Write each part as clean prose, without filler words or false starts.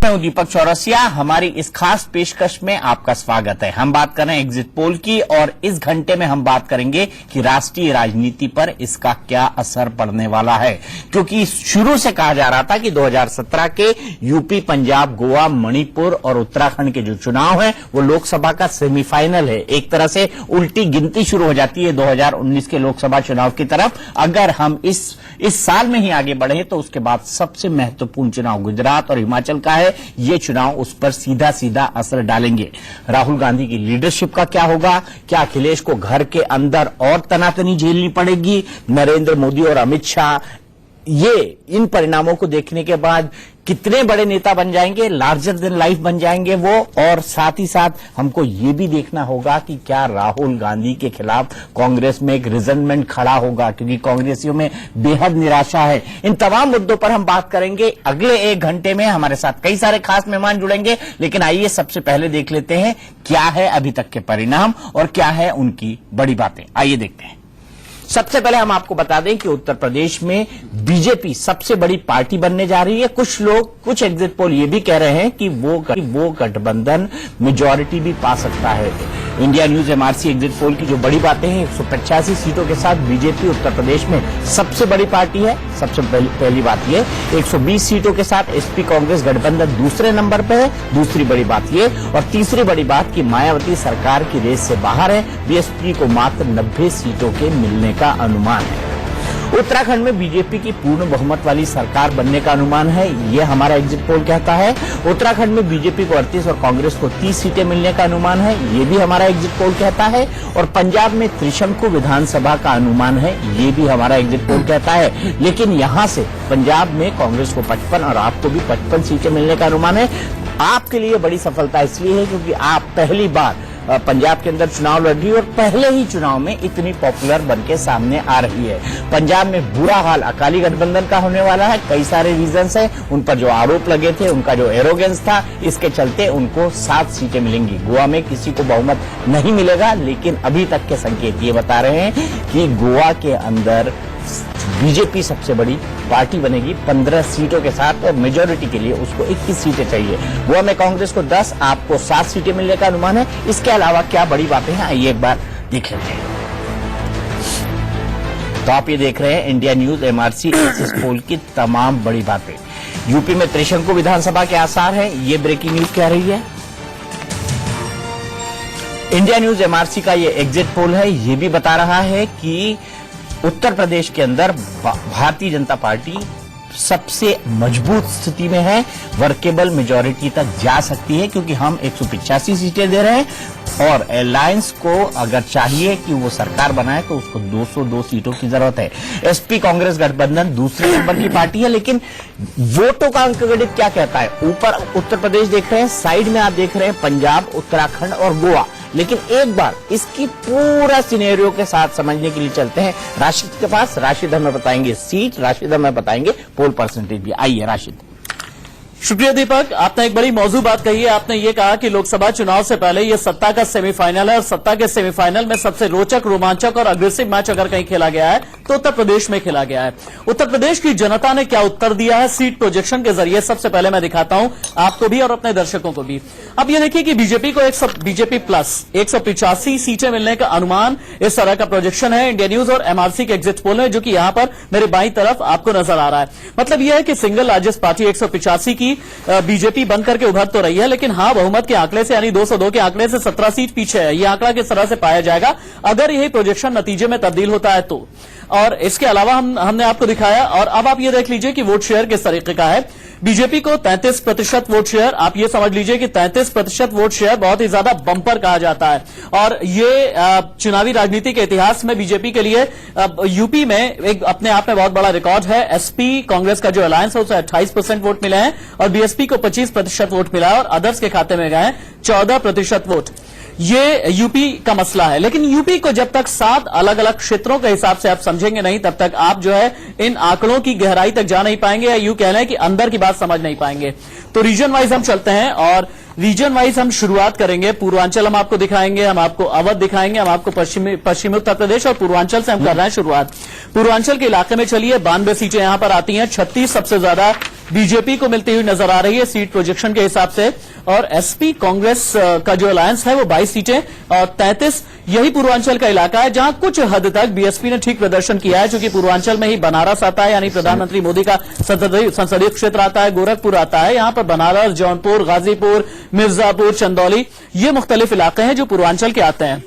मैं हूं दीपक चौरसिया। हमारी इस खास पेशकश में आपका स्वागत है। हम बात कर रहे हैं एग्जिट पोल की और इस घंटे में हम बात करेंगे कि राष्ट्रीय राजनीति पर इसका क्या असर पड़ने वाला है, क्योंकि शुरू से कहा जा रहा था कि 2017 के यूपी, पंजाब, गोवा, मणिपुर और उत्तराखंड के जो चुनाव हैं वो लोकसभा का सेमीफाइनल है। एक तरह से उल्टी गिनती शुरू हो जाती है 2019 के लोकसभा चुनाव की तरफ। अगर हम इस साल में ही आगे बढ़े तो उसके बाद सबसे महत्वपूर्ण चुनाव गुजरात और हिमाचल का है। ये चुनाव उस पर सीधा सीधा असर डालेंगे। राहुल गांधी की लीडरशिप का क्या होगा? क्या अखिलेश को घर के अंदर और तनातनी झेलनी पड़ेगी? नरेंद्र मोदी और अमित शाह इन परिणामों को देखने के बाद कितने बड़े नेता बन जाएंगे, लार्जर देन लाइफ बन जाएंगे वो। और साथ ही साथ हमको ये भी देखना होगा कि क्या राहुल गांधी के खिलाफ कांग्रेस में एक रिजनमेंट खड़ा होगा, क्योंकि कांग्रेसियों में बेहद निराशा है। इन तमाम मुद्दों पर हम बात करेंगे अगले एक घंटे में। हमारे साथ कई सारे खास मेहमान जुड़ेंगे, लेकिन आइए सबसे पहले देख लेते हैं क्या है अभी तक के परिणाम और क्या है उनकी बड़ी बातें। आइए देखते हैं। सबसे पहले हम आपको बता दें कि उत्तर प्रदेश में बीजेपी सबसे बड़ी पार्टी बनने जा रही है। कुछ एग्जिट पोल ये भी कह रहे हैं कि वो गठबंधन मेजॉरिटी भी पा सकता है। India news MRC exit poll की जो बड़ी बातें हैं, 185 सीटों के साथ बीजेपी उत्तर प्रदेश में सबसे बड़ी पार्टी है। सबसे पहली बात ये, 120 सीटों के साथ एसपी कांग्रेस गठबंधन दूसरे नंबर पर है। दूसरी बड़ी बात ये, और तीसरी बड़ी बात कि मायावती सरकार की रेस से बाहर है। बीएसपी को मात्र 90 सीटों के मिलने का अनुमान है। उत्तराखंड में बीजेपी की पूर्ण बहुमत वाली सरकार बनने का अनुमान है, यह हमारा एग्जिट पोल कहता है। उत्तराखंड में बीजेपी को 38 और कांग्रेस को 30 सीटें मिलने का अनुमान है, यह भी हमारा एग्जिट पोल कहता है। और पंजाब में त्रिशंकु विधानसभा का अनुमान है, यह भी हमारा एग्जिट पोल कहता है। लेकिन यहां से पंजाब में कांग्रेस को 55 और आपको भी 55 सीटें मिलने का अनुमान है। आपके लिए बड़ी सफलता इसलिए है क्योंकि आप पहली बार पंजाब के अंदर चुनाव लड़ रही है और पहले ही चुनाव में इतनी पॉपुलर बनके सामने आ रही है। पंजाब में बुरा हाल अकाली गठबंधन का होने वाला है। कई सारे रीजंस हैं, उन पर जो आरोप लगे थे, उनका जो एरोगेंस था, इसके चलते उनको 7 सीटें मिलेंगी। गोवा में किसी को बहुमत नहीं मिलेगा, लेकिन अभी तक के संकेत ये बता रहे हैं कि गोवा के अंदर बीजेपी सबसे बड़ी पार्टी बनेगी 15 सीटों के साथ, और मेजॉरिटी के लिए उसको 21 सीटें चाहिए। गोवा में कांग्रेस को 10, आपको 7 सीटें मिलने का अनुमान है। इसके अलावा क्या बड़ी बातें हैं, आइए एक बार देख लेते हैं। तो आप ये देख रहे हैं इंडिया न्यूज एमआरसी एक्सिस पोल की तमाम बड़ी बातें। यूपी में त्रिशंकु विधानसभा के आसार हैं, ये ब्रेकिंग न्यूज कह रही है। इंडिया न्यूज एमआरसी का ये एग्जिट पोल है, ये भी बता रहा है कि उत्तर प्रदेश के अंदर भारतीय जनता पार्टी सबसे मजबूत स्थिति में है, वर्केबल मेजॉरिटी तक जा सकती है, क्योंकि हम 185 सीटें दे रहे हैं और अलायंस को अगर चाहिए कि वो सरकार बनाए तो उसको 202 सीटों की जरूरत है। एसपी कांग्रेस गठबंधन दूसरे नंबर की पार्टी है, लेकिन वोटों का अंकगणित क्या कहता है? ऊपर उत्तर प्रदेश देख रहे हैं, साइड में आप देख रहे हैं पंजाब, उत्तराखंड और गोवा। लेकिन एक बार इसकी पूरा सिनेरियो के साथ समझने के लिए चलते हैं राशिद के पास। राशिद हमें बताएंगे सीट, राशिद हमें बताएंगे पोल परसेंटेज भी। आइए राशिद। शुक्रिया दीपक, आपने एक बड़ी मौजू बात कही है। आपने ये कहा कि लोकसभा चुनाव से पहले ये सत्ता का सेमीफाइनल है और सत्ता के सेमीफाइनल में सबसे रोचक, रोमांचक और अग्रेसिव मैच अगर कहीं खेला गया है तो उत्तर प्रदेश में खेला गया है। उत्तर प्रदेश की जनता ने क्या उत्तर दिया है सीट प्रोजेक्शन के जरिए, सबसे पहले मैं दिखाता हूं आपको भी और अपने दर्शकों को भी। अब ये देखिए कि बीजेपी को बीजेपी प्लस 185 सीटें मिलने का अनुमान, इस तरह का प्रोजेक्शन है इंडिया न्यूज और एमआरसी के एग्जिट पोल में, जो कि यहां पर मेरे बाईं तरफ आपको नजर आ रहा है। मतलब यह है कि सिंगल लार्जेस्ट पार्टी 185 की बीजेपी बनकर के उभर तो रही है, लेकिन हां बहुमत के आंकड़े से यानी 202 के आंकड़े से 17 सीट पीछे है। यह आंकड़ा किस तरह से पाया जाएगा अगर यही प्रोजेक्शन नतीजे में तब्दील होता है तो। और इसके अलावा हमने आपको दिखाया, और अब आप ये देख लीजिए कि वोट शेयर किस तरीके का है। बीजेपी को 33% वोट शेयर, आप ये समझ लीजिए कि 33% वोट शेयर बहुत ही ज्यादा बंपर कहा जाता है। और ये चुनावी राजनीति के इतिहास में बीजेपी के लिए यूपी में एक अपने आप में बहुत बड़ा रिकॉर्ड है। एसपी कांग्रेस का जो अलायंस है उसे 28% वोट मिले हैं और बीएसपी को 25% वोट मिला है और अदर्स के खाते में गए 14% वोट। ये यूपी का मसला है, लेकिन यूपी को जब तक 7 अलग अलग क्षेत्रों के हिसाब से आप समझेंगे नहीं, तब तक आप जो है इन आंकड़ों की गहराई तक जा नहीं पाएंगे, या यूं कह लें कि अंदर की बात समझ नहीं पाएंगे। तो रीजन वाइज हम चलते हैं और रीजन वाइज हम शुरुआत करेंगे। पूर्वांचल हम आपको दिखाएंगे, हम आपको अवध दिखाएंगे, हम आपको पश्चिमी उत्तर प्रदेश और पूर्वांचल से हम कर रहे हैं शुरुआत। पूर्वांचल के इलाके में चलिए 92 सीटें यहां पर आती हैं, 36 सबसे ज्यादा बीजेपी को मिलती हुई नजर आ रही है सीट प्रोजेक्शन के हिसाब से। और एसपी कांग्रेस का जो अलायंस है वो 22 सीटें और 33, यही पूर्वांचल का इलाका है जहां कुछ हद तक बीएसपी ने ठीक प्रदर्शन किया है, क्योंकि पूर्वांचल में ही बनारस आता है, यानी प्रधानमंत्री मोदी का संसदीय क्षेत्र आता है, गोरखपुर आता है। यहां पर बनारस, जौनपुर, गाजीपुर, मिर्जापुर, चंदौली, ये मुख्तलिफ इलाके हैं जो पूर्वांचल के आते हैं।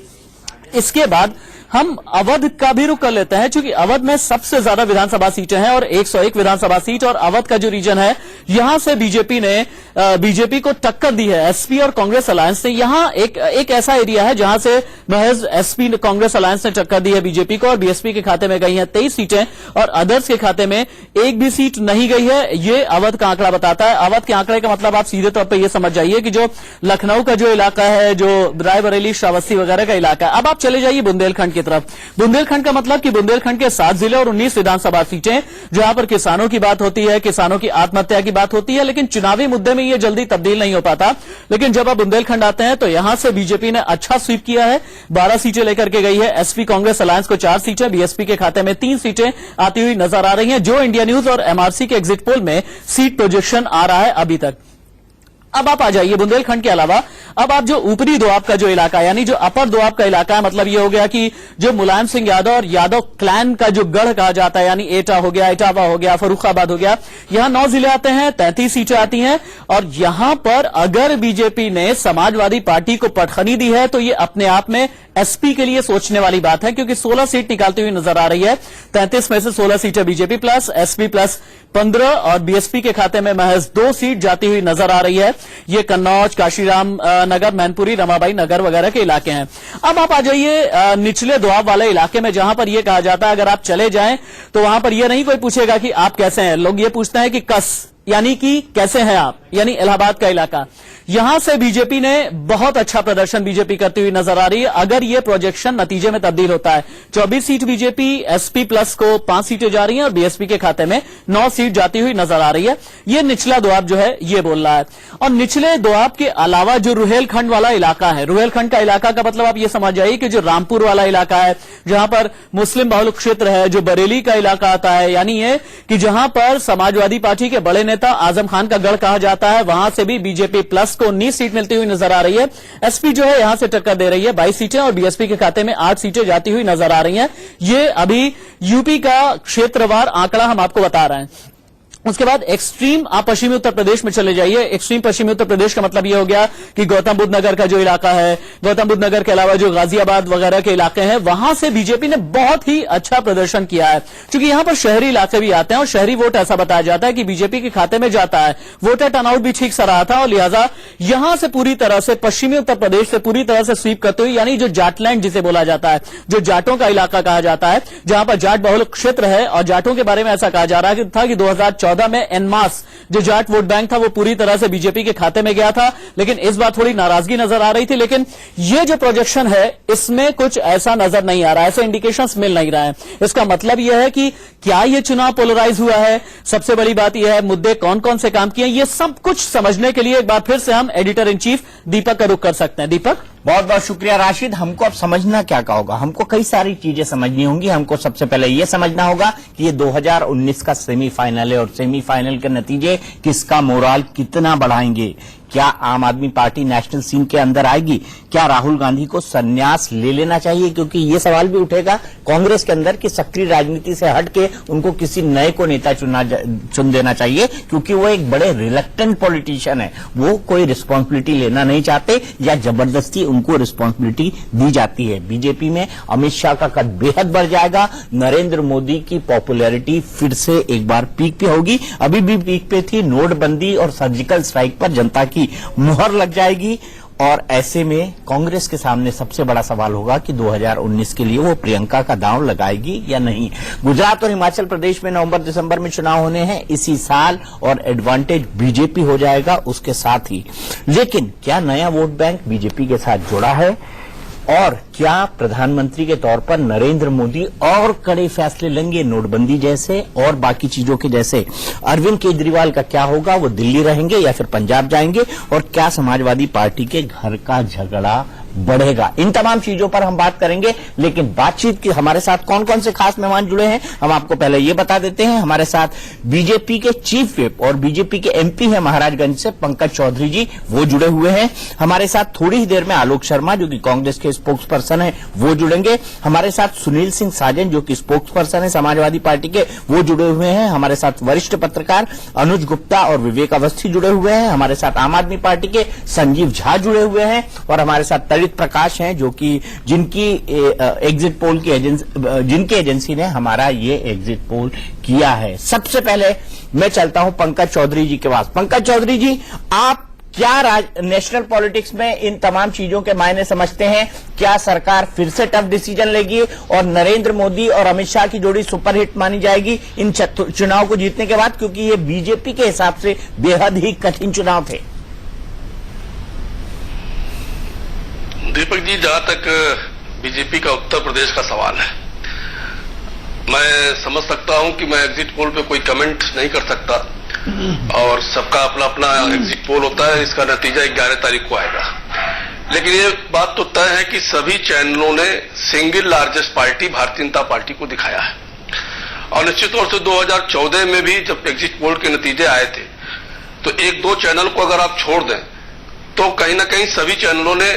इसके बाद हम अवध का भी रुख कर लेते हैं, क्योंकि अवध में सबसे ज्यादा विधानसभा सीटें हैं और 101 विधानसभा सीट, और अवध का जो रीजन है यहां से बीजेपी को टक्कर दी है एसपी और कांग्रेस अलायंस ने। यहां एक ऐसा एरिया है जहां से महज एसपी कांग्रेस अलायंस ने टक्कर दी है बीजेपी को, और बीएसपी के खाते में गई है 23 सीटें और अदर्स के खाते में एक भी सीट नहीं गई है। ये अवध का आंकड़ा बताता है। अवध के आंकड़े का मतलब आप सीधे तौर पर यह समझ जाइए कि जो लखनऊ का जो इलाका है, जो रायबरेली, श्रावस्ती वगैरह का इलाका है। अब आप चले जाइए बुंदेलखंड की तरफ। बुंदेलखंड का मतलब कि बुंदेलखंड के 7 जिले और 19 विधानसभा सीटें, जहां पर किसानों की बात होती है, किसानों की आत्महत्या की बात होती है, लेकिन चुनावी मुद्दे में यह जल्दी तब्दील नहीं हो पाता। लेकिन जब आप बुंदेलखंड आते हैं तो यहां से बीजेपी ने अच्छा स्वीप किया है, 12 सीटें लेकर के गई है। एसपी कांग्रेस अलायंस को 4 सीटें, बीएसपी के खाते में 3 सीटें आती हुई नजर आ रही हैं, जो इंडिया न्यूज और एमआरसी के एग्जिट पोल में सीट प्रोजेक्शन आ रहा है अभी तक। अब आप आ जाइए बुंदेलखंड के अलावा, अब आप जो ऊपरी दोआब का जो इलाका है, यानी जो अपर दोआब का इलाका है, मतलब ये हो गया कि जो मुलायम सिंह यादव और यादव क्लैन का जो गढ़ कहा जाता है, यानी एटा हो गया, इटावा हो गया, फर्रुखाबाद हो गया, यहां 9 जिले आते हैं, 33 सीटें आती हैं। और यहां पर अगर बीजेपी ने समाजवादी पार्टी को पटखनी दी है तो ये अपने आप में एसपी के लिए सोचने वाली बात है, क्योंकि 16 सीट निकालती हुई नजर आ रही है। 33 में से 16 सीटें बीजेपी प्लस, एसपी प्लस 15 और बीएसपी के खाते में महज 2 सीट जाती हुई नजर आ रही है। ये कन्नौज, काशीराम नगर, मैनपुरी, रमाबाई नगर वगैरह के इलाके हैं। अब आप आ जाइए निचले दोआब वाले इलाके में, जहां पर यह कहा जाता है अगर आप चले जाएं तो वहां पर यह नहीं कोई पूछेगा कि आप कैसे हैं, लोग ये पूछते हैं कि कस, यानी कि कैसे हैं आप, यानी इलाहाबाद का इलाका। यहां से बीजेपी ने बहुत अच्छा प्रदर्शन बीजेपी करती हुई नजर आ रही है, अगर यह प्रोजेक्शन नतीजे में तब्दील होता है। 24 सीट बीजेपी, एसपी प्लस को 5 सीटें जा रही हैं और बीएसपी के खाते में 9 सीट जाती हुई नजर आ रही है। यह निचला दोआब जो है ये बोल रहा है। और निचले दोआब के अलावा जो रुहेलखंड वाला इलाका है, रुहेलखंड का इलाका का मतलब आप ये समझ जाइए कि जो रामपुर वाला इलाका है, जहां पर मुस्लिम बहुल क्षेत्र है, जो बरेली का इलाका आता है, यानी ये कि जहां पर समाजवादी पार्टी के बड़े नेता आजम खान का गढ़ कहा जाता है, वहां से भी बीजेपी प्लस को 19 सीट मिलती हुई नजर आ रही है। एसपी जो है यहां से टक्कर दे रही है, 22 सीटें, और बीएसपी के खाते में 8 सीटें जाती हुई नजर आ रही हैं। ये अभी यूपी का क्षेत्रवार आंकड़ा हम आपको बता रहे हैं। उसके बाद एक्सट्रीम आप पश्चिमी उत्तर प्रदेश में चले जाइए। एक्सट्रीम पश्चिमी उत्तर प्रदेश का मतलब यह हो गया कि गौतम बुद्ध नगर का जो इलाका है, गौतम बुद्ध नगर के अलावा जो गाजियाबाद वगैरह के इलाके हैं, वहां से बीजेपी ने बहुत ही अच्छा प्रदर्शन किया है, क्योंकि यहां पर शहरी इलाके भी आते हैं और शहरी वोट ऐसा बताया जाता है कि बीजेपी के खाते में जाता है। वोटर टर्नआउट भी ठीक सा रहा था और लिहाजा यहां से पूरी तरह से पश्चिमी उत्तर प्रदेश से पूरी तरह से स्वीप करते हुए, यानी जो जाटलैंड जिसे बोला जाता है, जो जाटों का इलाका कहा जाता है, जहां पर जाट बहुल क्षेत्र है, और जाटों के बारे में ऐसा कहा जा रहा था कि 2014 में एनमास जो जाट वोट बैंक था वो पूरी तरह से बीजेपी के खाते में गया था, लेकिन इस बार थोड़ी नाराजगी नजर आ रही थी। लेकिन ये जो प्रोजेक्शन है इसमें कुछ ऐसा नजर नहीं आ रहा है, ऐसे इंडिकेशंस मिल नहीं रहा है। इसका मतलब यह है कि क्या यह चुनाव पोलराइज हुआ है, सबसे बड़ी बात यह है मुद्दे कौन कौन से काम किए, ये सब कुछ समझने के लिए एक बार फिर से हम एडिटर इन चीफ दीपक का रुख कर सकते हैं। दीपक, बहुत बहुत शुक्रिया राशिद। हमको अब समझना क्या होगा, हमको कई सारी चीजें समझनी होंगी। हमको सबसे पहले यह समझना होगा कि ये 2019 का सेमीफाइनल है और सेमीफाइनल के नतीजे किसका मोराल कितना बढ़ाएंगे। क्या आम आदमी पार्टी नेशनल सीन के अंदर आएगी? क्या राहुल गांधी को संन्यास ले लेना चाहिए? क्योंकि ये सवाल भी उठेगा कांग्रेस के अंदर कि सक्रिय राजनीति से हटके उनको किसी नए को नेता चुन देना चाहिए, क्योंकि वो एक बड़े रिलक्टेंट पॉलिटिशियन है, वो कोई रिस्पॉन्सिबिलिटी लेना नहीं चाहते या जबरदस्ती उनको रिस्पॉन्सिबिलिटी दी जाती है। बीजेपी में अमित शाह का कद बेहद बढ़ जाएगा। नरेंद्र मोदी की पॉपुलैरिटी फिर से एक बार पीक पे होगी। अभी भी पीक पे थी, नोटबंदी और सर्जिकल स्ट्राइक पर जनता की मुहर लग जाएगी। और ऐसे में कांग्रेस के सामने सबसे बड़ा सवाल होगा कि 2019 के लिए वो प्रियंका का दांव लगाएगी या नहीं। गुजरात और हिमाचल प्रदेश में नवंबर दिसंबर में चुनाव होने हैं इसी साल और एडवांटेज बीजेपी हो जाएगा उसके साथ ही। लेकिन क्या नया वोट बैंक बीजेपी के साथ जुड़ा है और क्या प्रधानमंत्री के तौर पर नरेंद्र मोदी और कड़े फैसले लेंगे नोटबंदी जैसे और बाकी चीजों के जैसे? अरविंद केजरीवाल का क्या होगा, वो दिल्ली रहेंगे या फिर पंजाब जाएंगे? और क्या समाजवादी पार्टी के घर का झगड़ा बढ़ेगा। इन तमाम चीजों पर हम बात करेंगे, लेकिन बातचीत की हमारे साथ कौन कौन से खास मेहमान जुड़े हैं हम आपको पहले ये बता देते हैं। हमारे साथ बीजेपी के चीफ व्हिप और बीजेपी के एमपी है महाराजगंज से पंकज चौधरी जी, वो जुड़े हुए हैं। हमारे साथ थोड़ी ही देर में आलोक शर्मा जो कि कांग्रेस के स्पोक्स पर्सन है, वो जुड़ेंगे। हमारे साथ सुनील सिंह साजन जो कि स्पोक्स पर्सन है समाजवादी पार्टी के, वो जुड़े हुए हैं। हमारे साथ वरिष्ठ पत्रकार अनुज गुप्ता और विवेक अवस्थी जुड़े हुए हैं। हमारे साथ आम आदमी पार्टी के संजीव झा जुड़े हुए हैं और हमारे साथ तड़ित प्रकाश हैं जो कि जिनकी एग्जिट पोल की जिनकी एजेंसी ने हमारा ये एग्जिट पोल किया है। सबसे पहले मैं चलता हूं पंकज चौधरी जी के पास। पंकज चौधरी जी, आप क्या नेशनल पॉलिटिक्स में इन तमाम चीजों के मायने समझते हैं? क्या सरकार फिर से टफ डिसीजन लेगी और नरेंद्र मोदी और अमित शाह की जोड़ी सुपरहिट मानी जाएगी इन चुनाव को जीतने के बाद, क्योंकि ये बीजेपी के हिसाब से बेहद ही कठिन चुनाव थे? दीपक जी, जहां तक बीजेपी का उत्तर प्रदेश का सवाल है, मैं समझ सकता हूं कि मैं एग्जिट पोल पे कोई कमेंट नहीं कर सकता और सबका अपना अपना एग्जिट पोल होता है। इसका नतीजा 11 तारीख को आएगा, लेकिन ये बात तो तय है कि सभी चैनलों ने single largest party Bharatiya Janata party को दिखाया है। और निश्चित तौर से 2014 में भी जब एग्जिट पोल के नतीजे आए थे तो एक दो चैनल को अगर आप छोड़ दें तो कहीं ना कहीं सभी चैनलों ने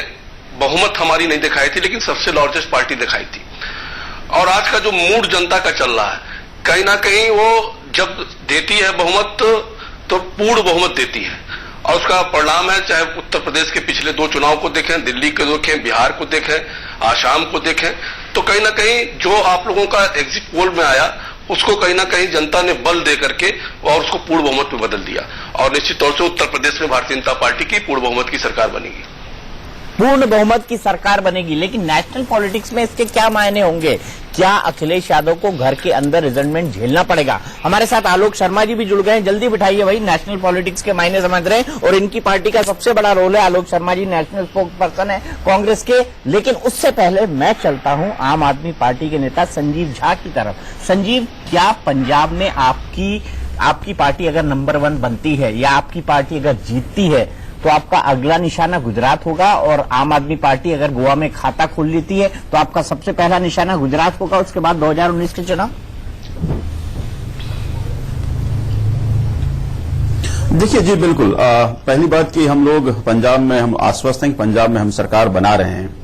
बहुमत हमारी नहीं दिखाई थी, लेकिन सबसे लार्जेस्ट पार्टी दिखाई थी। और आज का जो मूड जनता का चल रहा है, कहीं ना कहीं वो जब देती है बहुमत तो पूर्ण बहुमत देती है और उसका परिणाम है, चाहे उत्तर प्रदेश के पिछले 2 चुनाव को देखें, दिल्ली को देखें, बिहार को देखें, आसाम को देखें, तो कहीं ना कहीं जो आप लोगों का एग्जिट पोल में आया उसको कहीं ना कहीं जनता ने बल दे करके और उसको पूर्ण बहुमत में बदल दिया। और निश्चित तौर से उत्तर प्रदेश में भारतीय जनता पार्टी की पूर्ण बहुमत की सरकार बनेगी। पूर्ण बहुमत की सरकार बनेगी, लेकिन नेशनल पॉलिटिक्स में इसके क्या मायने होंगे? क्या अखिलेश यादव को घर के अंदर रिजल्टमेंट झेलना पड़ेगा? हमारे साथ आलोक शर्मा जी भी जुड़ गए हैं, जल्दी बिठाइए भाई, नेशनल पॉलिटिक्स के मायने समझ रहे हैं और इनकी पार्टी का सबसे बड़ा रोल है। Alok Sharma ji national spokes person है कांग्रेस के, लेकिन उससे पहले मैं चलता हूं आम आदमी पार्टी के नेता संजीव झा की तरफ। संजीव, क्या पंजाब में आपकी पार्टी अगर नंबर 1 बनती है या आपकी पार्टी अगर जीतती है तो आपका अगला निशाना गुजरात होगा, और आम आदमी पार्टी अगर गोवा में खाता खोल लेती है तो आपका सबसे पहला निशाना गुजरात होगा, उसके बाद 2019 के चुनाव? देखिए जी, बिल्कुल। पहली बात कि हम लोग पंजाब में हम आश्वस्त हैं कि पंजाब में हम सरकार बना रहे हैं।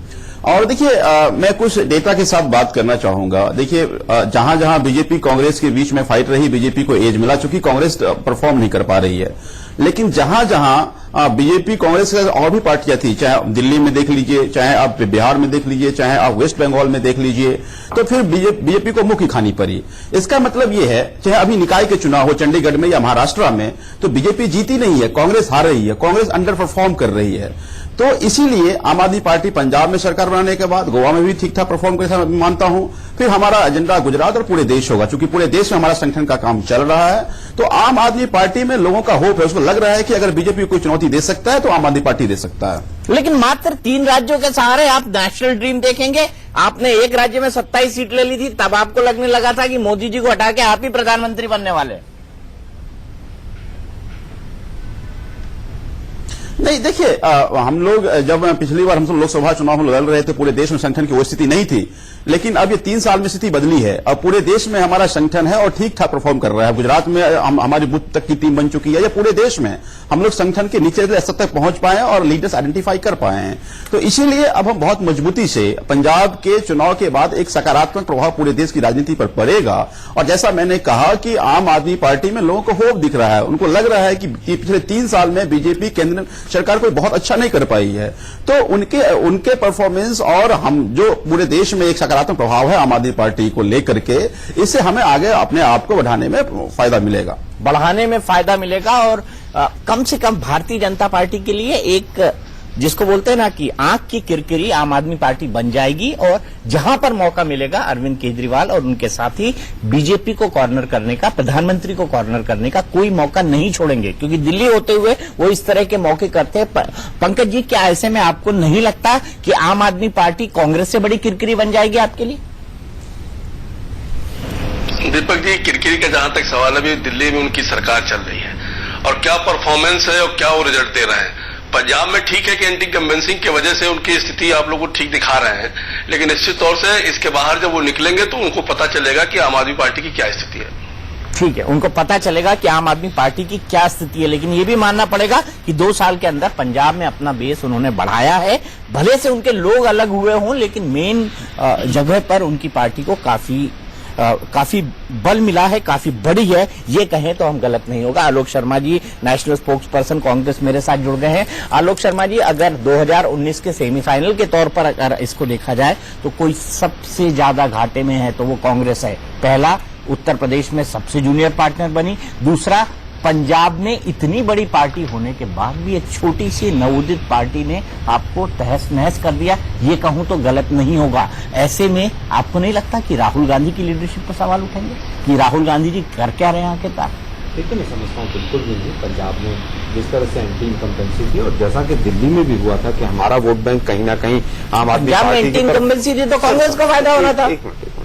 और देखिए, मैं कुछ डेटा के साथ बात करना चाहूंगा। देखिए, जहां जहां बीजेपी कांग्रेस के बीच में फाइट रही, बीजेपी को एज मिला, चूंकि कांग्रेस परफॉर्म नहीं कर पा रही है। लेकिन जहां जहां बीजेपी कांग्रेस के और भी पार्टियां थी, चाहे आप दिल्ली में देख लीजिए, चाहे आप बिहार में देख लीजिए, चाहे आप वेस्ट बंगाल में देख लीजिए, तो फिर बीजेपी को मुक्की खानी पड़ी। इसका मतलब ये है, चाहे अभी निकाय के चुनाव हो चंडीगढ़ में या महाराष्ट्र में, तो बीजेपी जीती नहीं है, कांग्रेस हार रही है, कांग्रेस अंडर परफॉर्म कर रही है। तो इसीलिए आम आदमी पार्टी पंजाब में सरकार बनाने के बाद गोवा में भी ठीक ठाक परफॉर्म कर मानता हूं। फिर हमारा एजेंडा गुजरात और पूरे देश होगा, क्योंकि पूरे देश में हमारा संगठन का काम चल रहा है। तो आम आदमी पार्टी में लोगों का होप है, उसको लग रहा है कि अगर बीजेपी कोई चुनौती दे सकता है तो आम आदमी पार्टी दे सकता है। लेकिन मात्र 3 राज्यों के सहारे आप नेशनल ड्रीम देखेंगे? आपने एक राज्य में 27 सीट ले ली थी, तब आपको लगने लगा था कि मोदी जी को हटा के आप ही प्रधानमंत्री बनने वाले। नहीं, देखिए, हम लोग जब पिछली बार हम सब लोकसभा चुनाव में लड़ रहे थे, पूरे देश में संगठन की वो स्थिति नहीं थी। लेकिन अब ये 3 साल में स्थिति बदली है। अब पूरे देश में हमारा संगठन है और ठीक ठाक परफॉर्म कर रहा है। गुजरात में हमारी बूथ तक की टीम बन चुकी है, या पूरे देश में हम लोग संगठन के नीचे स्तर तक पहुंच पाए हैं और लीडर्स आइडेंटिफाई कर पाए हैं। तो इसीलिए अब हम बहुत मजबूती से पंजाब के चुनाव के बाद एक सकारात्मक प्रभाव पूरे देश की राजनीति पर पड़ेगा। और जैसा मैंने कहा कि आम आदमी पार्टी में लोगों को होप दिख रहा है, उनको लग रहा है कि पिछले 3 साल में बीजेपी केंद्र सरकार कोई बहुत अच्छा नहीं कर पाई है। तो उनके परफॉर्मेंस और हम जो पूरे देश में एक सकारात्मक प्रभाव है आम आदमी पार्टी को लेकर के, इससे हमें आगे अपने आप को बढ़ाने में फायदा मिलेगा, बढ़ाने में फायदा मिलेगा। और कम से कम भारतीय जनता पार्टी के लिए एक, जिसको बोलते हैं ना कि आंख की किरकिरी, आम आदमी पार्टी बन जाएगी और जहां पर मौका मिलेगा अरविंद केजरीवाल और उनके साथी बीजेपी को कॉर्नर करने का, प्रधानमंत्री को कॉर्नर करने का कोई मौका नहीं छोड़ेंगे, क्योंकि दिल्ली होते हुए वो इस तरह के मौके करते हैं। पंकज जी, क्या ऐसे में आपको नहीं लगता कि आम आदमी पार्टी कांग्रेस से बड़ी किरकिरी बन जाएगी आपके लिए? दीपक जी, किरकिरी का जहां तक सवाल है, अभी दिल्ली में उनकी सरकार चल रही है और क्या परफॉर्मेंस है और क्या वो रिजल्ट दे रहे हैं, पंजाब में ठीक है कि एंटी इनकम्बेंसी की वजह से उनकी स्थिति आप लोग को ठीक दिखा रहे हैं, लेकिन निश्चित तौर से इसके बाहर जब वो निकलेंगे तो उनको पता चलेगा कि आम आदमी पार्टी की क्या स्थिति है। ठीक है, उनको पता चलेगा कि आम आदमी पार्टी की क्या स्थिति है, लेकिन ये भी मानना पड़ेगा कि 2 साल के अंदर पंजाब में अपना बेस उन्होंने बढ़ाया है। भले से उनके लोग अलग हुए हों, लेकिन मेन जगह पर उनकी पार्टी को काफी बल मिला है, काफी बड़ी है, ये कहें तो हम गलत नहीं होगा। Alok Sharma ji, national spokes person Congress, मेरे साथ जुड़ गए हैं। आलोक शर्मा जी, अगर 2019 के सेमीफाइनल के तौर पर अगर इसको देखा जाए तो कोई सबसे ज्यादा घाटे में है तो वो कांग्रेस है। पहला, उत्तर प्रदेश में सबसे जूनियर पार्टनर बनी। दूसरा, पंजाब में इतनी बड़ी पार्टी होने के बाद भी एक छोटी सी नवोदित पार्टी ने आपको तहस नहस कर दिया, ये कहूं तो गलत नहीं होगा। ऐसे में आपको नहीं लगता कि राहुल गांधी की लीडरशिप पर सवाल उठेंगे कि राहुल गांधी जी कर क्या रहे हैं आखिरकार? देखिए, मैं समझता हूँ बिल्कुल भी नहीं। पंजाब में जिस तरह से एंटी इनकम्बेंसी थी और जैसा कि दिल्ली में भी हुआ था कि हमारा वोट बैंक कहीं ना कहीं आम आदमी पंजाब में एंटी इनकम्बेंसी थी तो कांग्रेस को फायदा होना था।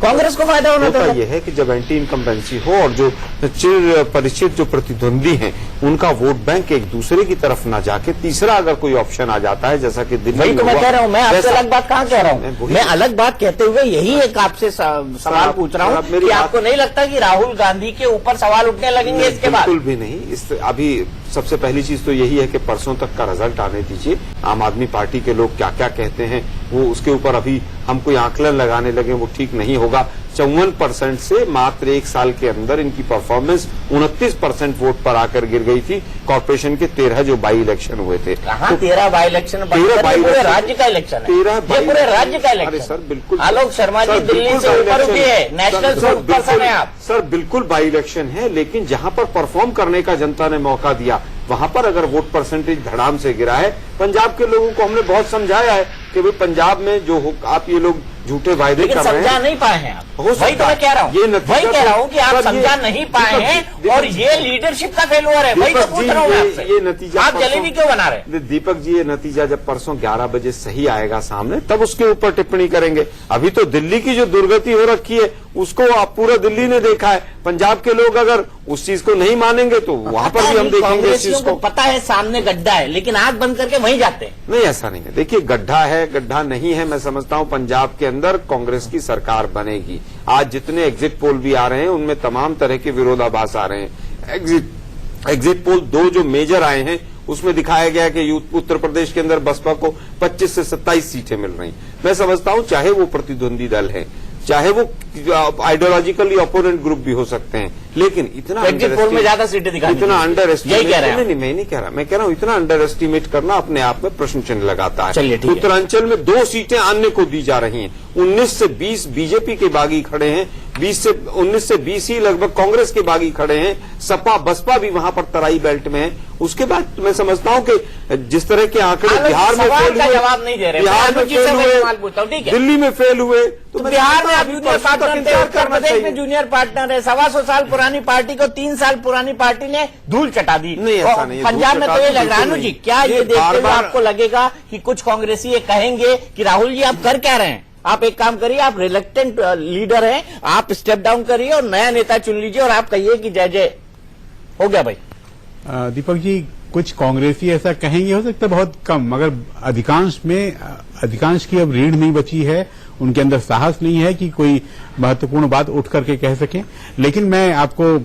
कांग्रेस को फायदा होना था। यह है कि जब एंटी इनकम्बेंसी हो और जो चिर परिचित जो प्रतिद्वंदी हैं उनका वोट बैंक एक दूसरे की तरफ ना जाके तीसरा अगर कोई ऑप्शन आ जाता है, जैसा कि दिल्ली वही में तो मैं कह रहा हूँ। मैं आपसे अलग बात कहाँ कह रहा हूँ? वही- मैं अलग बात कहते हुए यही एक आपसे सवाल पूछ रहा हूँ कि आपको नहीं लगता कि राहुल गांधी के ऊपर सवाल उठने लगेंगे इसके बाद? बिल्कुल भी नहीं। अभी सबसे पहली चीज तो यही है कि परसों तक का रिजल्ट आने दीजिए। आम आदमी पार्टी के लोग क्या क्या कहते हैं वो उसके ऊपर अभी हम कोई आंकलन लगाने लगे वो ठीक नहीं होगा। 54% से मात्र 1 साल के अंदर इनकी परफॉर्मेंस 29% वोट पर आकर गिर गई थी। कॉर्पोरेशन के 13 जो बाई इलेक्शन हुए थे। कहाँ 13 बाई इलेक्शन? पूरे राज्य का इलेक्शन है। 13 ये पूरे राज्य का इलेक्शन। अरे सर बिल्कुल। आलोक शर्मा जी दिल्ली से ऊपर उठे हैं, नेशनल स्पोक्स पर्सन है आप। सर बिल्कुल बाई इलेक्शन है, लेकिन जहां पर परफॉर्म करने का जनता ने मौका दिया वहां पर अगर वोट परसेंटेज धड़ाम से गिरा है। पंजाब के लोगों को हमने बहुत समझाया है कि भाई पंजाब में जो आप ये लोग झूठे वायदे कर रहे हैं, समझा नहीं पाए हैं आप। हो सकता वही तो मैं कह रहा हूँ, वही कह रहा हूँ कि आप समझा नहीं पाए हैं और ये लीडरशिप का फेल्यूर है। वही तो पूछ रहा हूँ मैं आपसे। ये नतीजा आप जलेबी क्यों बना रहे हैं? दीपक जी, ये नतीजा जब परसों 11 बजे सही आएगा सामने तब उसके ऊपर टिप्पणी करेंगे। अभी तो दिल्ली की जो दुर्गति हो रखी है उसको आप पूरा दिल्ली ने देखा है। पंजाब के लोग अगर उस चीज को नहीं मानेंगे तो वहां पर भी हम देखेंगे इस चीज को। पता है सामने गड्ढा है, लेकिन आंख बंद करके वहीं जाते हैं। नहीं, ऐसा नहीं है। देखिए, गड्ढा है गड्ढा नहीं है, मैं समझता हूं पंजाब के अंदर कांग्रेस की सरकार बनेगी। आज जितने एग्जिट पोल भी आ रहे हैं उनमें तमाम तरह के विरोधाभास आ रहे हैं। एग्जिट पोल 2 जो मेजर आए हैं उसमें दिखाया गया कि उत्तर प्रदेश के अंदर बसपा को 25 से 27 सीटें मिल रही। मैं समझता हूं चाहे वो प्रतिद्वंदी दल है, चाहे वो आइडियोलॉजिकली ओपोनेंट ग्रुप भी हो सकते हैं, लेकिन इतना एग्जिट पोल में ज्यादा सीटें दिखाई इतना अंडर एस्टिमेट, यही कह रहे हैं? नहीं, मैं नहीं कह रहा। मैं कह रहा हूं इतना अंडर एस्टिमेट करना अपने आप में प्रश्न चिन्ह लगाता है। चलिए, ठीक है। उत्तरांचल में 2 सीटें अन्य को दी जा रही हैं। 19 से 20 बीजेपी के बागी खड़े हैं, 19 से 20 ही लगभग कांग्रेस के बागी खड़े हैं। सपा बसपा भी वहां पर तराई बेल्ट में है। उसके बाद मैं समझता हूं कि जिस तरह के आंकड़े बिहार में फेल हुए, जवाब नहीं दे रहे, बिहार में फेल हुए, दिल्ली में फेल हुए, तो बिहार में अभी जूनियर पार्टनर थे, उत्तर प्रदेश में जूनियर पार्टनर है। 125 साल पुरानी पार्टी को 3 साल पुरानी पार्टी ने धूल चटा दी। नहीं, ऐसा नहीं है। पंजाब में तो ये लग रहा है अनुज जी, क्या ये देखते हुए आपको लगेगा कि कुछ कांग्रेसी ये कहेंगे कि राहुल जी आप कर क्या रहे हैं? आप एक काम करिए, आप रिलेक्टेंट लीडर हैं, आप स्टेप डाउन करिए और नया नेता चुन लीजिए और आप कहिए कि जय जय हो गया भाई। दीपक जी, कुछ कांग्रेसी ऐसा कहेंगे, हो सकता है बहुत कम, मगर अधिकांश की अब रीढ़ नहीं बची है, उनके अंदर साहस नहीं है कि कोई महत्वपूर्ण बात उठ करके कह सकें। लेकिन मैं आपको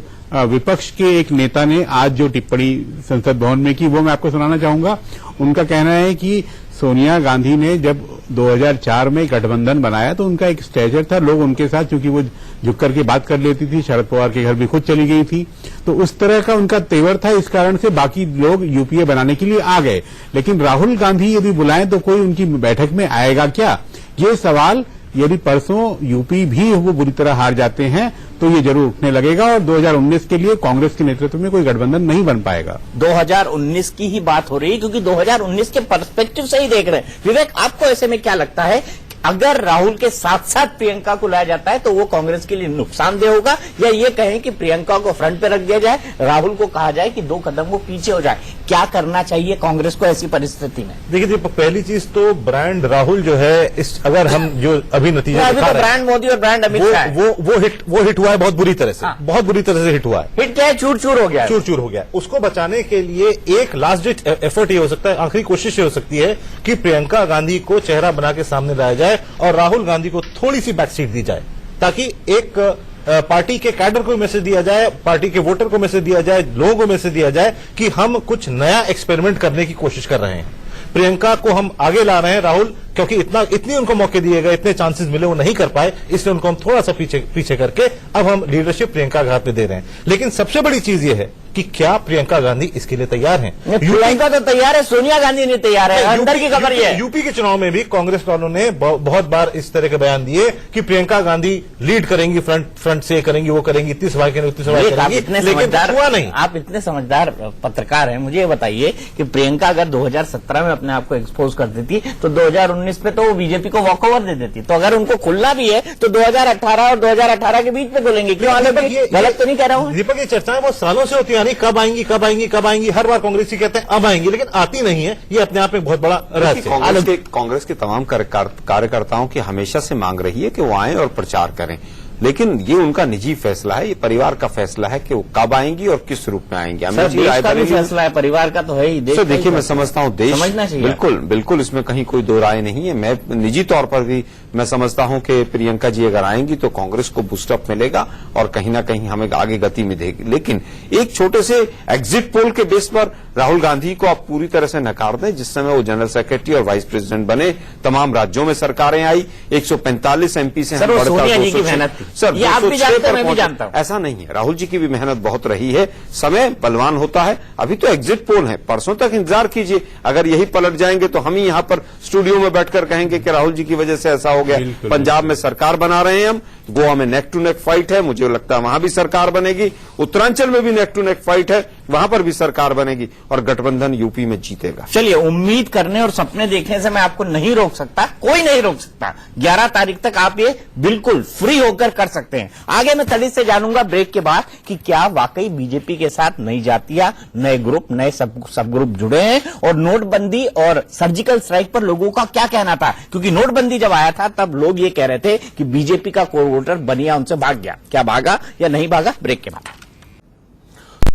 विपक्ष के एक नेता ने आज जो टिप्पणी संसद भवन में की वो मैं आपको सुनाना चाहूंगा। उनका कहना है कि सोनिया गांधी ने जब 2004 में गठबंधन बनाया तो उनका एक स्टेचर था, लोग उनके साथ, क्योंकि वो झुक करके बात कर लेती थी, शरद पवार के घर भी खुद चली गई थी, तो उस तरह का उनका तेवर था। इस कारण से बाकी लोग यूपीए बनाने के लिए आ गए। लेकिन राहुल गांधी यदि बुलाएं तो कोई उनकी बैठक में आएगा क्या? ये सवाल यदि परसों यूपी भी वो बुरी तरह हार जाते हैं तो ये जरूर उठने लगेगा और 2019 के लिए कांग्रेस के नेतृत्व में कोई गठबंधन नहीं बन पाएगा। 2019 की ही बात हो रही है क्योंकि 2019 के पर्सपेक्टिव से ही देख रहे हैं। विवेक, आपको ऐसे में क्या लगता है, अगर राहुल के साथ साथ प्रियंका को लाया जाता है तो वो कांग्रेस के लिए नुकसानदेह होगा, या ये कहें कि प्रियंका को फ्रंट पे रख दिया जाए, राहुल को कहा जाए कि 2 कदम वो पीछे हो जाए? क्या करना चाहिए कांग्रेस को ऐसी परिस्थिति में? देखिए दीपक, पहली चीज तो ब्रांड राहुल जो है, इस अगर हम जो अभी नतीजा अभी दिखा तो रहे हैं, ब्रांड मोदी और ब्रांड अमित शाह है। वो हिट हुआ है बहुत बुरी तरह से, बहुत बुरी तरह से हिट हुआ है। हिट क्या है? चूर चूर हो गया है। चूर चूर हो गया। उसको बचाने के लिए एक लास्ट डिट एफर्ट ये हो सकता है, आखिरी कोशिश ये हो सकती है कि प्रियंका गांधी को चेहरा बना के सामने लाया जाए और राहुल गांधी को थोड़ी सी बैक सीट दी जाए, ताकि एक पार्टी के कैडर को मैसेज दिया जाए, पार्टी के वोटर को मैसेज दिया जाए, लोगों को मैसेज दिया जाए कि हम कुछ नया एक्सपेरिमेंट करने की कोशिश कर रहे हैं। प्रियंका को हम आगे ला रहे हैं राहुल, क्योंकि इतनी उनको मौके दिए गए, इतने चांसेस मिले, वो नहीं कर पाए, इसलिए उनको हम थोड़ा सा पीछे करके अब हम लीडरशिप प्रियंका के हाथ में दे रहे हैं। लेकिन सबसे बड़ी चीज ये है कि क्या प्रियंका गांधी इसके लिए तैयार हैं? प्रियंका तो तैयार है, सोनिया गांधी नहीं तैयार है। अंदर की खबर ये है। यूपी के चुनाव में भी कांग्रेस वालों ने बहुत बार इस तरह के बयान दिए कि प्रियंका गांधी लीड करेंगी, फ्रंट से करेंगी, वो करेंगी, इतनी सभा करेंगी, उतनी सभा करेंगी, लेकिन हुआ नहीं। आप इतने समझदार पत्रकार हैं, मुझे ये बताइए कि प्रियंका अगर 2017 में अपने आप को एक्सपोज कर देती तो 2019 पे तो वो बीजेपी को वॉकओवर दे देती। तो अगर उनको खुलना भी है तो 2018 और 2018 के बीच में खुलेंगे। क्यों आलोक जी, गलत तो नहीं कह रहा हूं? दीपक, ये चर्चाएं बहुत सालों से होती है, नहीं कब आएंगी कब आएंगी कब आएंगी, हर बार कांग्रेसी कहते हैं अब आएंगी, लेकिन आती नहीं है। ये अपने आप में बहुत बड़ा रहस्य है। कांग्रेस के तमाम कार्यकर्ताओं की हमेशा से मांग रही है कि वो आए और प्रचार करें, लेकिन ये उनका निजी फैसला है, ये परिवार का फैसला है कि वो कब आएंगी और किस रूप में आएंगी। सर, देश का भी फैसला है, परिवार का तो है ही। सर देखिए, मैं समझता हूं देश समझना चाहिए। बिल्कुल बिल्कुल, इसमें कहीं कोई दो राय नहीं है। मैं निजी तौर पर भी मैं समझता हूं कि प्रियंका जी अगर आएंगी तो कांग्रेस को बूस्टअप मिलेगा और कहीं ना कहीं हमें आगे गति मिलेगी। लेकिन एक छोटे से एग्जिट पोल के बेस पर राहुल गांधी को आप पूरी तरह से नकार दें। जिस समय वो जनरल सेक्रेटरी और वाइस प्रेसिडेंट बने, तमाम राज्यों में सरकारें आई, 145 एमपी से सर, सोनिया जी की मेहनत थी। सर, ये आप भी जानते हैं, मैं भी जानता हूं। ऐसा नहीं है, राहुल जी की भी मेहनत बहुत रही है। समय बलवान होता है। अभी तो एग्जिट पोल है, परसों तक इंतजार कीजिए। अगर यही पलट जाएंगे तो हम ही यहां पर स्टूडियो में बैठकर कहेंगे कि राहुल जी की वजह से ऐसा हो गया। पंजाब में सरकार बना रहे हैं हम, गोवा में नेक टू नेक फाइट है, मुझे लगता है वहां भी सरकार बनेगी, उत्तरांचल में भी नेक टू नेक फाइट है, वहां पर भी सरकार बनेगी और गठबंधन यूपी में जीतेगा। चलिए, उम्मीद करने और सपने देखने से मैं आपको नहीं रोक सकता, कोई नहीं रोक सकता। 11 तारीख तक आप ये बिल्कुल फ्री होकर कर सकते हैं। आगे मैं तड़ी से जानूंगा ब्रेक के बाद कि क्या वाकई बीजेपी के साथ नई जातियां, नए ग्रुप, नए सब ग्रुप जुड़े हैं और नोटबंदी और सर्जिकल स्ट्राइक पर लोगों का क्या कहना था। क्योंकि नोटबंदी जब आया था तब लोग ये कह रहे थे कि बीजेपी का कोर वोटर बनिया उनसे भाग गया। क्या भागा या नहीं भागा? ब्रेक के बाद।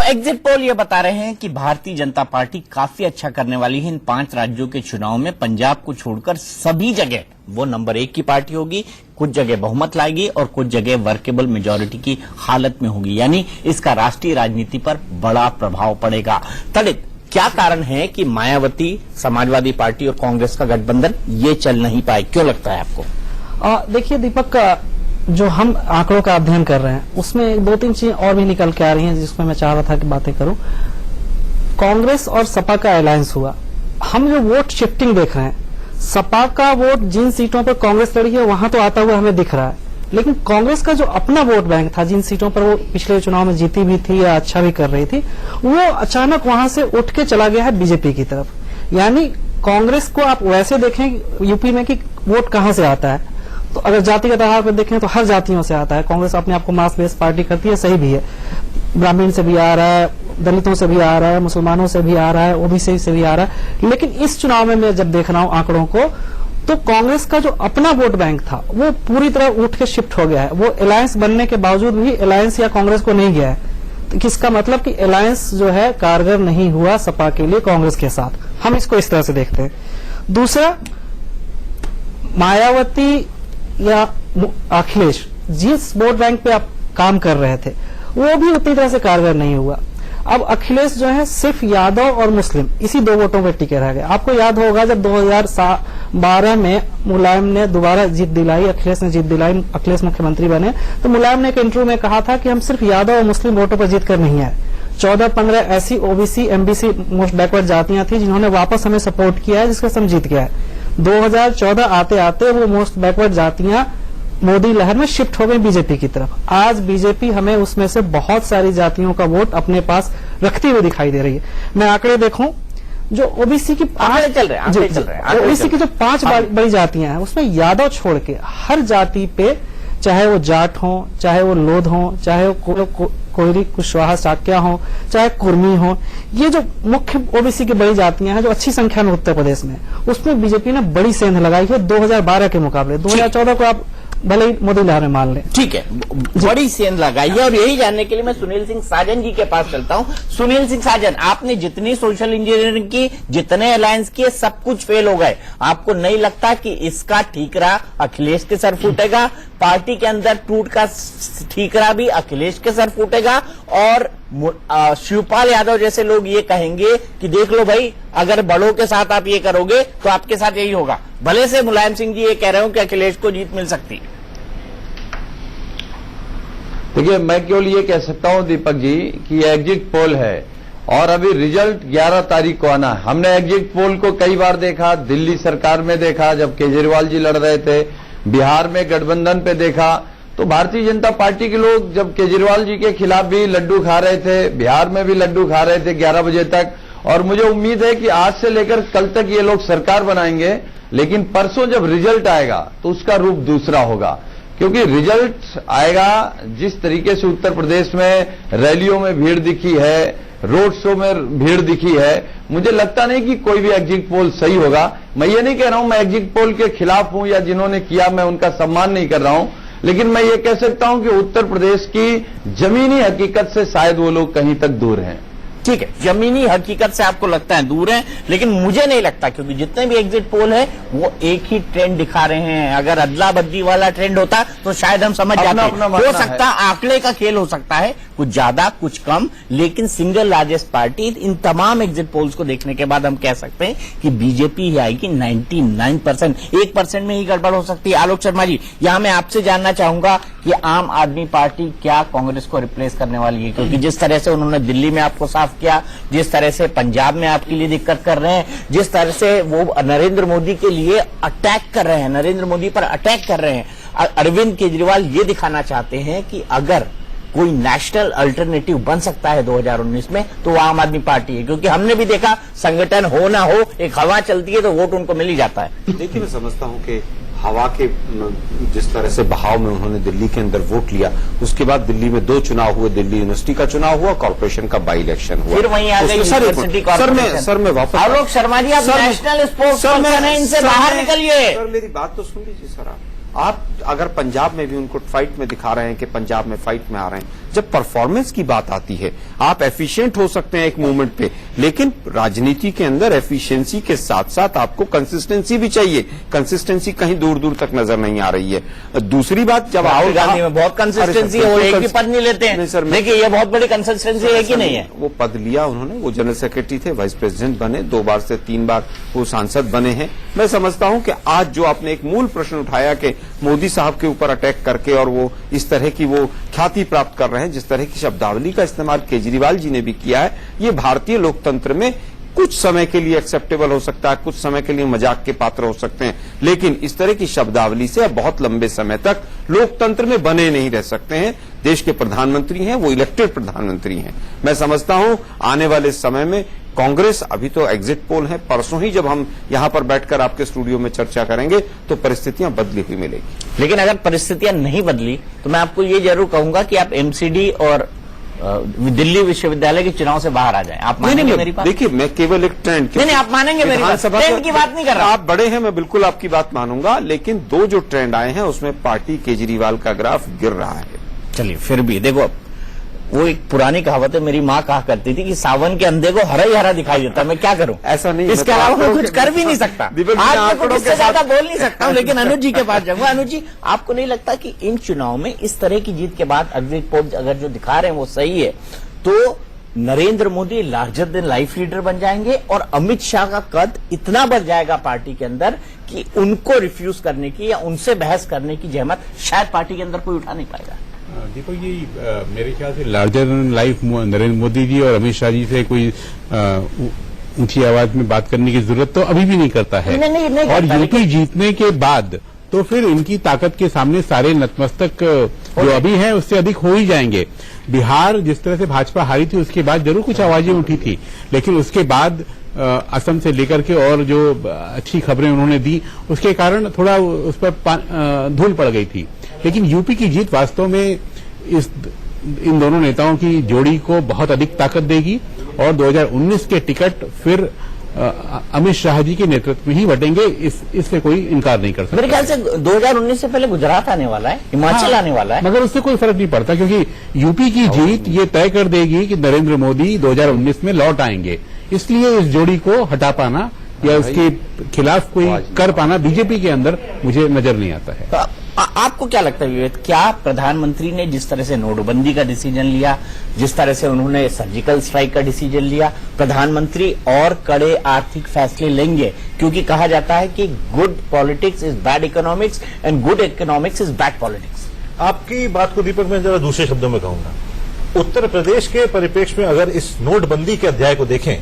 एग्जिट पोल ये बता रहे हैं कि भारतीय जनता पार्टी काफी अच्छा करने वाली है इन 5 राज्यों के चुनाव में। पंजाब को छोड़कर सभी जगह वो नंबर 1 की पार्टी होगी, कुछ जगह बहुमत लाएगी और कुछ जगह वर्केबल मेजॉरिटी की हालत में होगी। यानी इसका राष्ट्रीय राजनीति पर बड़ा प्रभाव पड़ेगा। तड़ित, क्या कारण है कि मायावती, समाजवादी पार्टी और कांग्रेस का गठबंधन ये चल नहीं पाए? क्यों लगता है आपको? देखिए दीपक, जो हम आंकड़ों का अध्ययन कर रहे हैं उसमें 2-3 चीजें और भी निकल के आ रही हैं जिसमें मैं चाह रहा था कि बातें करूं। कांग्रेस और सपा का अलायंस हुआ, हम जो वोट शिफ्टिंग देख रहे हैं, सपा का वोट जिन सीटों पर कांग्रेस लड़ी है वहां तो आता हुआ हमें दिख रहा है, लेकिन कांग्रेस का जो अपना वोट बैंक था, जिन सीटों पर वो पिछले चुनाव में जीती भी थी या अच्छा भी कर रही थी, वो अचानक वहां से उठ के चला गया है बीजेपी की तरफ। यानी कांग्रेस को आप वैसे देखें यूपी में कि वोट कहां से आता है, तो अगर जातिगत आधार पर देखें तो हर जातियों से आता है। कांग्रेस अपने आप को मास बेस पार्टी करती है, सही भी है। ब्राह्मण से भी आ रहा है, दलितों से भी आ रहा है, मुसलमानों से भी आ रहा है, ओबीसी से भी आ रहा है। लेकिन इस चुनाव में मैं जब देख रहा हूं आंकड़ों को, तो कांग्रेस का जो अपना वोट बैंक था वो पूरी तरह उठ के शिफ्ट हो गया है। वो अलायंस बनने के बावजूद भी अलायंस या कांग्रेस को नहीं गया है। तो किसका मतलब कि अलायंस जो है कारगर नहीं हुआ सपा के लिए कांग्रेस के साथ। हम इसको इस तरह से देखते हैं। दूसरा, मायावती या अखिलेश जिस वोट बैंक पे आप काम कर रहे थे वो भी उतनी तरह से कारगर नहीं हुआ। अब अखिलेश जो है सिर्फ यादव और मुस्लिम इसी 2 वोटों पे टिके रह गए। आपको याद होगा जब 2012 में मुलायम ने दोबारा जीत दिलाई, अखिलेश ने जीत दिलाई, अखिलेश मुख्यमंत्री बने, तो मुलायम ने एक इंटरव्यू में कहा था कि हम सिर्फ यादव और मुस्लिम वोटों पर जीत कर नहीं आए। 14-15 ऐसी ओबीसी, एमबीसी, मोस्ट बैकवर्ड जातियां थी जिन्होंने वापस हमें सपोर्ट किया है, जिसका सम जीत गया है। 2014 आते आते वो मोस्ट बैकवर्ड जातियां मोदी लहर में शिफ्ट हो गई बीजेपी की तरफ। आज बीजेपी हमें उसमें से बहुत सारी जातियों का वोट अपने पास रखती हुई दिखाई दे रही है। मैं आंकड़े देखूं, जो ओबीसी की ओबीसी की जो 5 बड़ी जातियां हैं उसमें यादव छोड़ के हर जाति पे, चाहे वो जाट हो, चाहे वो लोध हो, चाहे वो कोयरी, कुशवाहा, साक्या हो, चाहे कुर्मी हो, ये जो मुख्य ओबीसी की बड़ी जातियां हैं जो अच्छी संख्या में उत्तर प्रदेश में, उसमें बीजेपी ने बड़ी सेंध लगाई है 2012 के मुकाबले। 2014 को आप भले ही मोदी लहर में मान लें। ठीक है, बड़ी सेंध लगाई है। और यही जानने के लिए मैं सुनील सिंह साजन जी के पास चलता हूं। सुनील सिंह साजन, आपने जितनी सोशल इंजीनियरिंग की, जितने अलायंस किए, सब कुछ फेल हो गए। आपको नहीं लगता कि इसका ठीकरा अखिलेश के सर फूटेगा? पार्टी के अंदर टूट का ठीकरा भी अखिलेश के सर फूटेगा और शिवपाल यादव जैसे लोग ये कहेंगे कि देख लो भाई, अगर बड़ों के साथ आप ये करोगे तो आपके साथ यही होगा। भले से मुलायम सिंह जी ये कह रहे हो कि अखिलेश को जीत मिल सकती है। देखिए, मैं केवल ये कह सकता हूं दीपक जी कि एग्जिट पोल है और अभी रिजल्ट 11 तारीख को आना है। हमने एग्जिट पोल को कई बार देखा, दिल्ली सरकार में देखा जब केजरीवाल जी लड़ रहे थे, बिहार में गठबंधन पे देखा, तो भारतीय जनता पार्टी के लोग जब केजरीवाल जी के खिलाफ भी लड्डू खा रहे थे, बिहार में भी लड्डू खा रहे थे 11 बजे तक। और मुझे उम्मीद है कि आज से लेकर कल तक ये लोग सरकार बनाएंगे, लेकिन परसों जब रिजल्ट आएगा तो उसका रूप दूसरा होगा। क्योंकि रिजल्ट आएगा, जिस तरीके से उत्तर प्रदेश में रैलियों में भीड़ दिखी है, रोड शो में भीड़ दिखी है, मुझे लगता नहीं कि कोई भी एग्जिट पोल सही होगा। मैं ये नहीं कह रहा हूं मैं एग्जिट पोल के खिलाफ हूं या जिन्होंने किया मैं उनका सम्मान नहीं कर रहा हूं, लेकिन मैं ये कह सकता हूं कि उत्तर प्रदेश की जमीनी हकीकत से शायद वो लोग कहीं तक दूर हैं। ठीक है, जमीनी हकीकत से आपको लगता है दूर है, लेकिन मुझे नहीं लगता, क्योंकि जितने भी एग्जिट पोल है वो एक ही ट्रेंड दिखा रहे हैं। अगर अदला बदली वाला ट्रेंड होता तो शायद हम समझ जाते। हो सकता आंकड़े का खेल हो सकता है, कुछ ज्यादा कुछ कम, लेकिन सिंगल लार्जेस्ट पार्टी। इन तमाम एग्जिट पोल्स को देखने के बाद हम कह सकते हैं कि बीजेपी ही आएगी 99%। 1% में ही गड़बड़ हो सकती है। आलोक शर्मा जी, यहां मैं आपसे जानना चाहूंगा कि आम आदमी पार्टी क्या कांग्रेस को रिप्लेस करने वाली है? क्योंकि जिस तरह से उन्होंने दिल्ली में आपको साफ किया, जिस तरह से पंजाब में आपके लिए दिक्कत कर रहे हैं, जिस तरह से वो नरेंद्र मोदी के लिए अटैक कर रहे हैं, नरेंद्र मोदी पर अटैक कर रहे हैं, अरविंद केजरीवाल ये दिखाना चाहते हैं कि अगर कोई नेशनल अल्टरनेटिव बन सकता है 2019 में तो वो आम आदमी पार्टी है। क्योंकि हमने भी देखा, संगठन हो ना हो, एक हवा चलती है तो वोट उनको मिल ही जाता है। देखिए, मैं समझता हूं कि हवा के जिस तरह से बहाव में उन्होंने दिल्ली के अंदर वोट लिया, उसके बाद दिल्ली में 2 चुनाव हुए, दिल्ली यूनिवर्सिटी का चुनाव हुआ, कॉर्पोरेशन का बाई इलेक्शन हुआ, फिर वहीं आ गई यूनिवर्सिटी कॉर्पोरेशन। सर मैं वापस आलोक शर्मा जी, आप नेशनल स्पोर्ट्स पर्सन हैं, इनसे बाहर निकलिए। सर मेरी बात तो सुन लीजिए सर। आप अगर पंजाब में भी उनको फाइट में दिखा रहे हैं कि पंजाब में फाइट में आ रहे हैं, जब परफॉर्मेंस की बात आती है आप एफिशिएंट हो सकते हैं एक मूवमेंट पे, लेकिन राजनीति के अंदर एफिशिएंसी के साथ साथ आपको कंसिस्टेंसी भी चाहिए। कंसिस्टेंसी कहीं दूर दूर तक नजर नहीं आ रही है। दूसरी बात, जब राहुल गांधी में बहुत कंसिस्टेंसी है, वो एक भी पद नहीं लेते हैं। सर देखिए, ये बहुत बड़ी कंसिस्टेंसी है कि नहीं है? वो पद लिया उन्होंने, वो जनरल सेक्रेटरी थे, वाइस प्रेसिडेंट बने, 2 बार से 3 बार वो सांसद बने हैं। मैं समझता हूं कि आज जो आपने एक मूल प्रश्न उठाया कि मोदी साहब के ऊपर अटैक करके और वो इस तरह की वो ख्याति प्राप्त कर रहे हैं, जिस तरह की शब्दावली का इस्तेमाल केजरीवाल जी ने भी किया है, ये भारतीय लोकतंत्र में कुछ समय के लिए एक्सेप्टेबल हो सकता है, कुछ समय के लिए मजाक के पात्र हो सकते हैं, लेकिन इस तरह की शब्दावली से अब बहुत लंबे समय तक लोकतंत्र में बने नहीं रह सकते हैं। देश के प्रधानमंत्री हैं, वो इलेक्टेड प्रधानमंत्री हैं। मैं समझता हूं आने वाले समय में कांग्रेस, अभी तो एग्जिट पोल है, परसों ही जब हम यहां पर बैठकर आपके स्टूडियो में चर्चा करेंगे तो परिस्थितियां बदली हुई मिलेगी। लेकिन अगर परिस्थितियां नहीं बदली तो मैं आपको ये जरूर कहूंगा कि आप एमसीडी और दिल्ली विश्वविद्यालय के चुनाव से बाहर आ जाएं। आप मानेंगे मेरी बात? देखिए, मैं केवल एक ट्रेंड नहीं, आप मानेंगे मेरी बात? ट्रेंड की बात नहीं कर रहा। आप बड़े हैं, मैं बिल्कुल आपकी बात मानूंगा, लेकिन 2 जो ट्रेंड आए हैं उसमें पार्टी केजरीवाल का ग्राफ गिर रहा है। चलिए, फिर भी देखो, वो एक पुरानी कहावत है, मेरी माँ कहा करती थी कि सावन के अंधे को हरा ही हरा दिखाई देता। मैं क्या करूं? ऐसा नहीं, इसके अलावा मैं कुछ कर भी नहीं सकता। आज मैं कुछ इससे ज्यादा बोल नहीं सकता हूं, लेकिन अनुज जी के पास जाऊंगा। अनुज जी, आपको नहीं लगता कि इन चुनाव में इस तरह की जीत के बाद एग्जिट पोल अगर जो दिखा रहे हैं वो सही है, तो Narendra Modi larger than life leader बन जाएंगे और अमित शाह का कद इतना बढ़ जाएगा पार्टी के अंदर कि उनको रिफ्यूज करने की या उनसे बहस करने की जहमत शायद पार्टी के अंदर कोई उठा नहीं पाएगा? देखो, ये मेरे ख्याल से larger than life Narendra Modi ji और अमित शाह जी से कोई ऊंची आवाज में बात करने की जरूरत तो अभी भी नहीं करता है। नहीं और यूपी जीतने के बाद तो फिर इनकी ताकत के सामने सारे नतमस्तक जो अभी हैं उससे अधिक हो ही जाएंगे। बिहार जिस तरह से भाजपा हारी थी उसके बाद जरूर कुछ आवाजें उठी थी, लेकिन उसके बाद असम से लेकर के और जो अच्छी खबरें उन्होंने दी उसके कारण थोड़ा उस पर धूल पड़ गई थी। लेकिन यूपी की जीत वास्तव में इस इन दोनों नेताओं की जोड़ी को बहुत अधिक ताकत देगी और 2019 के टिकट फिर अमित शाह जी के नेतृत्व में ही बटेंगे। इससे कोई इनकार नहीं कर सकता। मेरे ख्याल से 2019 से पहले गुजरात आने वाला है, हिमाचल आने वाला है, मगर उससे कोई फर्क नहीं पड़ता क्योंकि यूपी की जीत ये तय कर देगी कि नरेंद्र मोदी 2019 में लौट आएंगे। इसलिए इस जोड़ी को हटा पाना या उसके खिलाफ कोई कर पाना बीजेपी के अंदर मुझे नजर नहीं आता है। तो आपको क्या लगता है विवेक, क्या प्रधानमंत्री ने जिस तरह से नोटबंदी का डिसीजन लिया, जिस तरह से उन्होंने सर्जिकल स्ट्राइक का डिसीजन लिया, प्रधानमंत्री और कड़े आर्थिक फैसले लेंगे? क्योंकि कहा जाता है कि good politics is bad economics and good economics is bad politics. आपकी बात को दीपक मैं जरा दूसरे शब्दों में कहूंगा। उत्तर प्रदेश के परिप्रेक्ष्य में अगर इस नोटबंदी के अध्याय को देखें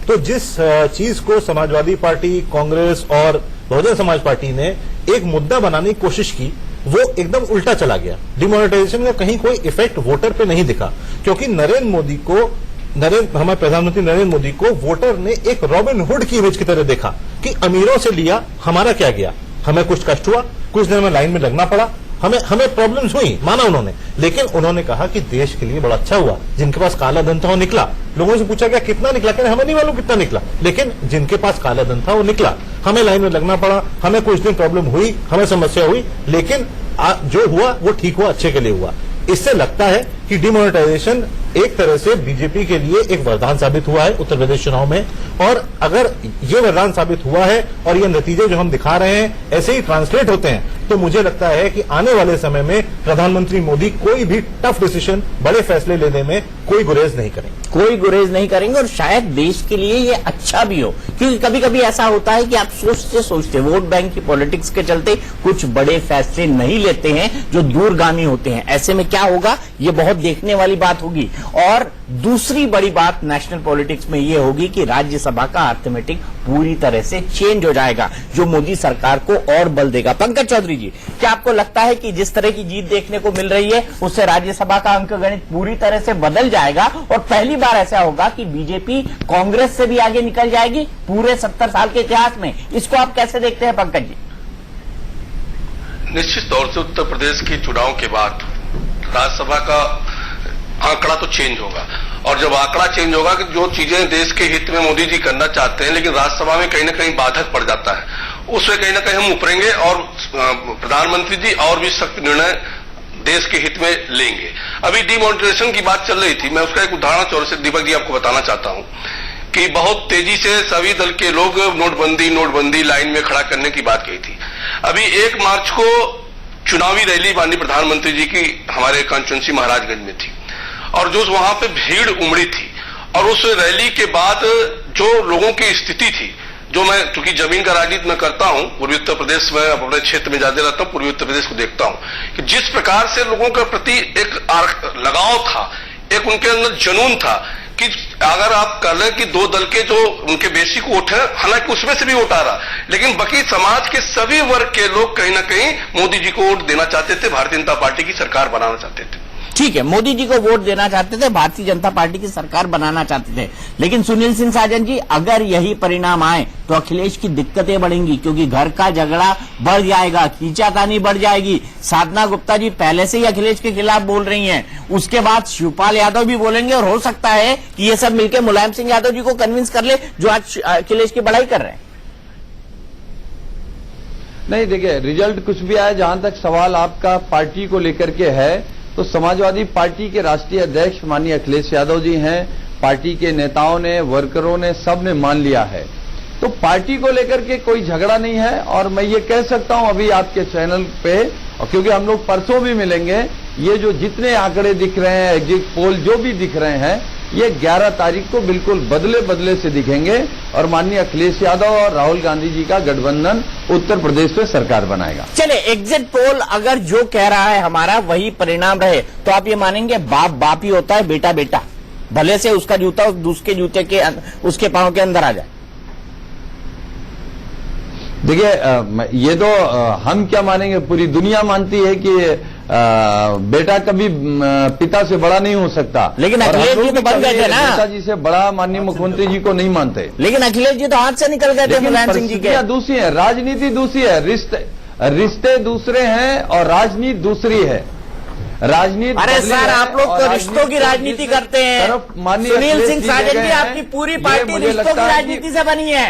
तो जिस चीज को समाजवादी पार्टी, कांग्रेस और बहुजन समाज पार्टी ने एक मुद्दा बनाने की कोशिश की, वो एकदम उल्टा चला गया। डिमोनेटाइजेशन का कहीं कोई इफेक्ट वोटर पे नहीं दिखा, क्योंकि हमारे प्रधानमंत्री नरेंद्र मोदी को वोटर ने एक रॉबिन हुड की इमेज की तरह देखा कि अमीरों से लिया, हमारा क्या गया, हमें कुछ कष्ट हुआ, कुछ दिन में लाइन में लगना पड़ा, हमें प्रॉब्लम्स हुई, माना उन्होंने, लेकिन उन्होंने कहा कि देश के लिए बड़ा अच्छा हुआ। जिनके पास काला धन था वो निकला। लोगों से पूछा गया कितना निकला, कहने हमें नहीं मालूम कितना निकला, लेकिन जिनके पास काला धन था वो निकला। हमें लाइन में लगना पड़ा, हमें कुछ दिन प्रॉब्लम हुई, हमें समस्या हुई, लेकिन जो हुआ वो ठीक हुआ, अच्छे के लिए हुआ। इससे लगता है कि डिमोनेटाइजेशन एक तरह से बीजेपी के लिए एक वरदान साबित हुआ है उत्तर प्रदेश चुनाव में। और अगर ये वरदान साबित हुआ है और ये नतीजे जो हम दिखा रहे हैं ऐसे ही ट्रांसलेट होते हैं, तो मुझे लगता है कि आने वाले समय में प्रधानमंत्री मोदी कोई भी टफ डिसीजन, बड़े फैसले लेने में कोई गुरेज नहीं करेंगे और शायद देश के लिए ये अच्छा भी हो। क्योंकि कभी कभी ऐसा होता है कि आप सोचते वोट बैंक की पॉलिटिक्स के चलते कुछ बड़े फैसले नहीं लेते हैं जो दूरगामी होते हैं। ऐसे में क्या होगा, ये बहुत देखने वाली बात होगी। और दूसरी बड़ी बात नेशनल पॉलिटिक्स में ये होगी कि राज्यसभा का अर्थमेटिक पूरी तरह से चेंज हो जाएगा, जो मोदी सरकार को और बल देगा। पंकज चौधरी जी, क्या आपको लगता है कि जिस तरह की जीत देखने को मिल रही है उससे राज्यसभा का अंकगणित पूरी तरह से बदल जाएगा और पहली बार ऐसा होगा कि बीजेपी कांग्रेस से भी आगे निकल जाएगी पूरे 70 साल के इतिहास में? इसको आप कैसे देखते हैं पंकज जी? निश्चित तौर से उत्तर प्रदेश के चुनाव के बाद राज्यसभा का आंकड़ा तो चेंज होगा, और जब आंकड़ा चेंज होगा कि जो चीजें देश के हित में मोदी जी करना चाहते हैं लेकिन राज्यसभा में कहीं ना कहीं बाधक पड़ जाता है, उससे कहीं ना कहीं हम उभरेंगे और प्रधानमंत्री जी और भी सख्त निर्णय देश के हित में लेंगे। अभी डिमोनेटाइजेशन की बात चल रही थी, मैं उसका एक उदाहरण चौर से दीपक जी आपको बताना चाहता हूं कि बहुत तेजी से सभी दल के लोग नोटबंदी लाइन में खड़ा करने की बात कही थी। अभी 1 मार्च को चुनावी रैली माननीय प्रधानमंत्री जी की हमारे कॉन्स्टिट्यूंसी महाराजगंज में थी और जो वहां पे भीड़ उमड़ी थी, और उस रैली के बाद जो लोगों की स्थिति थी, जो मैं चूंकि जमीन का राजनीति मैं करता हूं, पूर्वी उत्तर प्रदेश में अपने क्षेत्र में ज्यादा रहता हूं, पूर्वी उत्तर प्रदेश को देखता हूं कि जिस प्रकार से लोगों के प्रति एक लगाव था, एक उनके अंदर जुनून था कि अगर आप कर लें कि 2 दल के जो उनके बेसिक वोट है, हालांकि उसमें से भी वोट आ रहा, लेकिन बाकी समाज के सभी वर्ग के लोग कहीं ना कहीं मोदी जी को वोट देना चाहते थे, भारतीय जनता पार्टी की सरकार बनाना चाहते थे। ठीक है, मोदी जी को वोट देना चाहते थे, भारतीय जनता पार्टी की सरकार बनाना चाहते थे, लेकिन सुनील सिंह साजन जी, अगर यही परिणाम आए तो अखिलेश की दिक्कतें बढ़ेंगी, क्योंकि घर का झगड़ा बढ़ जाएगा, खींचातानी बढ़ जाएगी। साधना गुप्ता जी पहले से ही अखिलेश के खिलाफ बोल रही हैं, उसके बाद शिवपाल यादव भी बोलेंगे और हो सकता है कि ये सब मिलकर मुलायम सिंह यादव जी को कन्विंस कर ले, जो आज अखिलेश की बड़ाई कर रहे हैं। नहीं, देखिए, रिजल्ट कुछ भी आए, जहां तक सवाल आपका पार्टी को लेकर के है तो समाजवादी पार्टी के राष्ट्रीय अध्यक्ष माननीय अखिलेश यादव जी हैं, पार्टी के नेताओं ने, वर्करों ने, सब ने मान लिया है, तो पार्टी को लेकर के कोई झगड़ा नहीं है। और मैं ये कह सकता हूं अभी आपके चैनल पे, और क्योंकि हम लोग परसों भी मिलेंगे, ये जो जितने आंकड़े दिख रहे हैं, एग्जिट पोल जो भी दिख रहे हैं, ये 11 तारीख को बिल्कुल बदले से दिखेंगे और माननीय अखिलेश यादव और राहुल गांधी जी का गठबंधन उत्तर प्रदेश में सरकार बनाएगा। चले, एग्जिट पोल अगर जो कह रहा है हमारा वही परिणाम रहे तो आप ये मानेंगे बाप बाप ही होता है, बेटा बेटा, भले से उसका जूता दूसरे जूते के उसके पांव के अंदर आ जाए। देखिए, ये तो हम क्या मानेंगे, पूरी दुनिया मानती है कि बेटा कभी पिता से बड़ा नहीं हो सकता, लेकिन अखिलेश जी तो बन गए थे ना, नेताजी से बड़ा माननीय मुख्यमंत्री जी को नहीं मानते। लेकिन अखिलेश जी तो हाथ से निकल गए थे मुलायम सिंह जी के। दूसरी है, राजनीति दूसरी है, रिश्ते दूसरे हैं और राजनीति दूसरी है। राजनीति। अरे सर, आप लोग तो रिश्तों की राजनीति करते हैं। सुनील सिंह साजन जी, आपकी पूरी पार्टी रिश्तों की राजनीति से बनी है।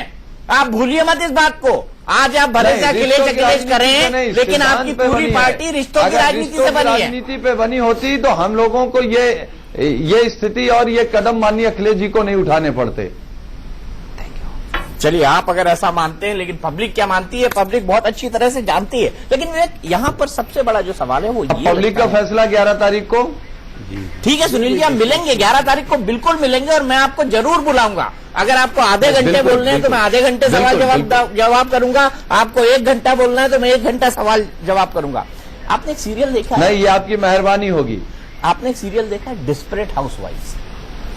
आप भूलिए मत इस बात को। आज आप भले से अखिलेश करें, लेकिन आपकी पूरी पार्टी रिश्तों की राजनीति से बनी है। राजनीति पे बनी होती तो हम लोगों को ये स्थिति और ये कदम माननीय अखिलेश जी को नहीं उठाने पड़ते। चलिए, आप अगर ऐसा मानते हैं, लेकिन पब्लिक क्या मानती है? पब्लिक बहुत अच्छी तरह से जानती है। लेकिन यहाँ पर सबसे बड़ा जो सवाल है वो ये, पब्लिक का फैसला 11 तारीख को। ठीक है सुनील जी, हम मिलेंगे 11 तारीख को, बिल्कुल मिलेंगे, और मैं आपको जरूर बुलाऊंगा। अगर आपको आधे घंटे बोलने हैं तो मैं आधे घंटे सवाल जवाब करूंगा। आपको 1 घंटा बोलना है तो मैं 1 घंटा सवाल जवाब करूंगा। आपने एक सीरियल देखा है? नहीं, ये आपकी मेहरबानी होगी। आपने एक सीरियल देखा है, डिस्परेट हाउसवाइफ्स?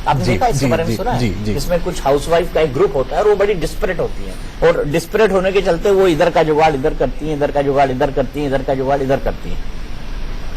आपने देखा इसके बारे में सुना है? इसमें कुछ हाउसवाइफ का एक ग्रुप होता है और वो बड़ी डिस्परेट होती हैं, और डिस्परेट होने के चलते वो इधर का जुगाड़ इधर करती हैं, इधर का जुगाड़ इधर करती हैं, इधर का जुगाड़ इधर करती हैं।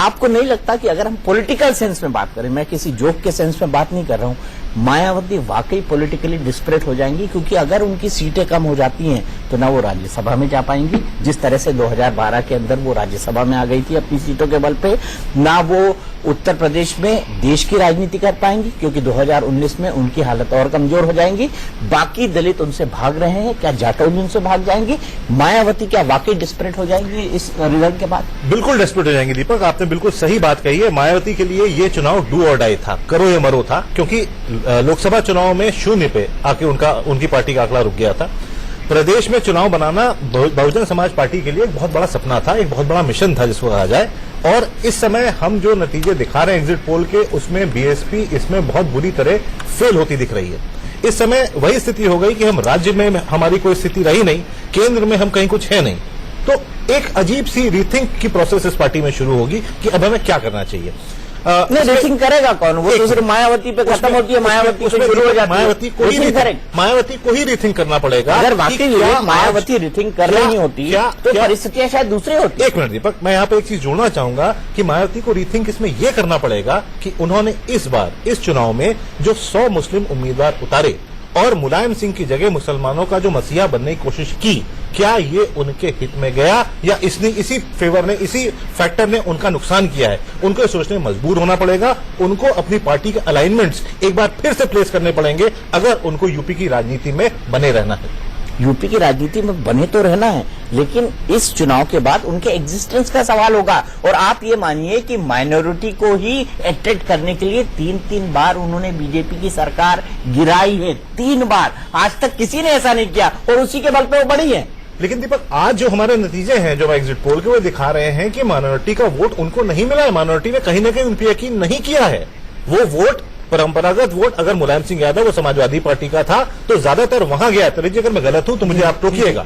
आपको नहीं लगता कि अगर हम पॉलिटिकल सेंस में बात करें, मैं किसी जोक के सेंस में बात नहीं कर रहा हूं, मायावती वाकई पॉलिटिकली डिस्परेट हो जाएंगी? क्योंकि अगर उनकी सीटें कम हो जाती हैं तो ना वो राज्यसभा में जा पाएंगी, जिस तरह से 2012 के अंदर वो राज्यसभा में आ गई थी अपनी सीटों के बल पे, ना वो उत्तर प्रदेश में देश की राजनीति कर पाएंगी, क्योंकि 2019 में उनकी हालत और कमजोर हो जाएंगी। बाकी दलित उनसे भाग रहे हैं, क्या जाटौजी उनसे भाग जाएंगी? मायावती क्या वाकई डिस्परेट हो जाएंगी इस रिजल्ट के बाद? बिल्कुल डिस्परेट हो जाएंगी दीपक, आपने बिल्कुल सही बात कही है। मायावती के लिए ये चुनाव डू और डाई था, करो या मरो था, क्योंकि लोकसभा चुनाव में 0 पे आके उनकी पार्टी का आंकड़ा रुक गया था। प्रदेश में चुनाव बनाना बहुजन समाज पार्टी के लिए एक बहुत बड़ा सपना था, एक बहुत बड़ा मिशन था जिसको कहा जाए। और इस समय हम जो नतीजे दिखा रहे हैं एग्जिट पोल के, उसमें बीएसपी इसमें बहुत बुरी तरह फेल होती दिख रही है। इस समय वही स्थिति हो गई कि हम राज्य में हमारी कोई स्थिति रही नहीं, केंद्र में हम कहीं कुछ है नहीं, तो एक अजीब सी रीथिंक की प्रोसेस इस पार्टी में शुरू होगी कि अब हमें क्या करना चाहिए। नहीं, रीथिंक करेगा कौन? वो तो सिर्फ मायावती पे खत्म होती है, मायावती पे शुरू हो जाती है। मायावती को ही रीथिंक करना पड़ेगा। अगर वाकई मायावती रीथिंक कर रही होती तो परिस्थितियां शायद दूसरी होती। 1 मिनट दीपक, मैं यहाँ पे एक चीज जोड़ना चाहूंगा कि मायावती को रीथिंक इसमें यह करना पड़ेगा कि उन्होंने इस बार इस चुनाव में जो 100 मुस्लिम उम्मीदवार उतारे और मुलायम सिंह की जगह मुसलमानों का जो मसीहा बनने की कोशिश की, क्या ये उनके हित में गया या इसी फेवर ने, इसी फैक्टर ने उनका नुकसान किया है? उनको सोचने मजबूर होना पड़ेगा। उनको अपनी पार्टी के अलाइनमेंट्स एक बार फिर से प्लेस करने पड़ेंगे अगर उनको यूपी की राजनीति में बने रहना है। यूपी की राजनीति में बने तो रहना है, लेकिन इस चुनाव के बाद उनके एग्जिस्टेंस का सवाल होगा। और आप ये मानिए कि माइनॉरिटी को ही अट्रैक्ट करने के लिए 3 बार उन्होंने बीजेपी की सरकार गिराई है, 3 बार। आज तक किसी ने ऐसा नहीं किया और उसी के बल पे वो बढ़ी है। लेकिन दीपक, आज जो हमारे नतीजे हैं जो एग्जिट पोल के, वो दिखा रहे हैं कि माइनॉरिटी का वोट उनको नहीं मिला है। माइनॉरिटी ने कहीं ना कहीं उन पर यकीन नहीं किया है। वो वोट, परंपरागत वोट, अगर मुलायम सिंह यादव वो समाजवादी पार्टी का था तो ज्यादातर वहां गया। तो अगर मैं गलत हूं तो मुझे आप टोकिएगा।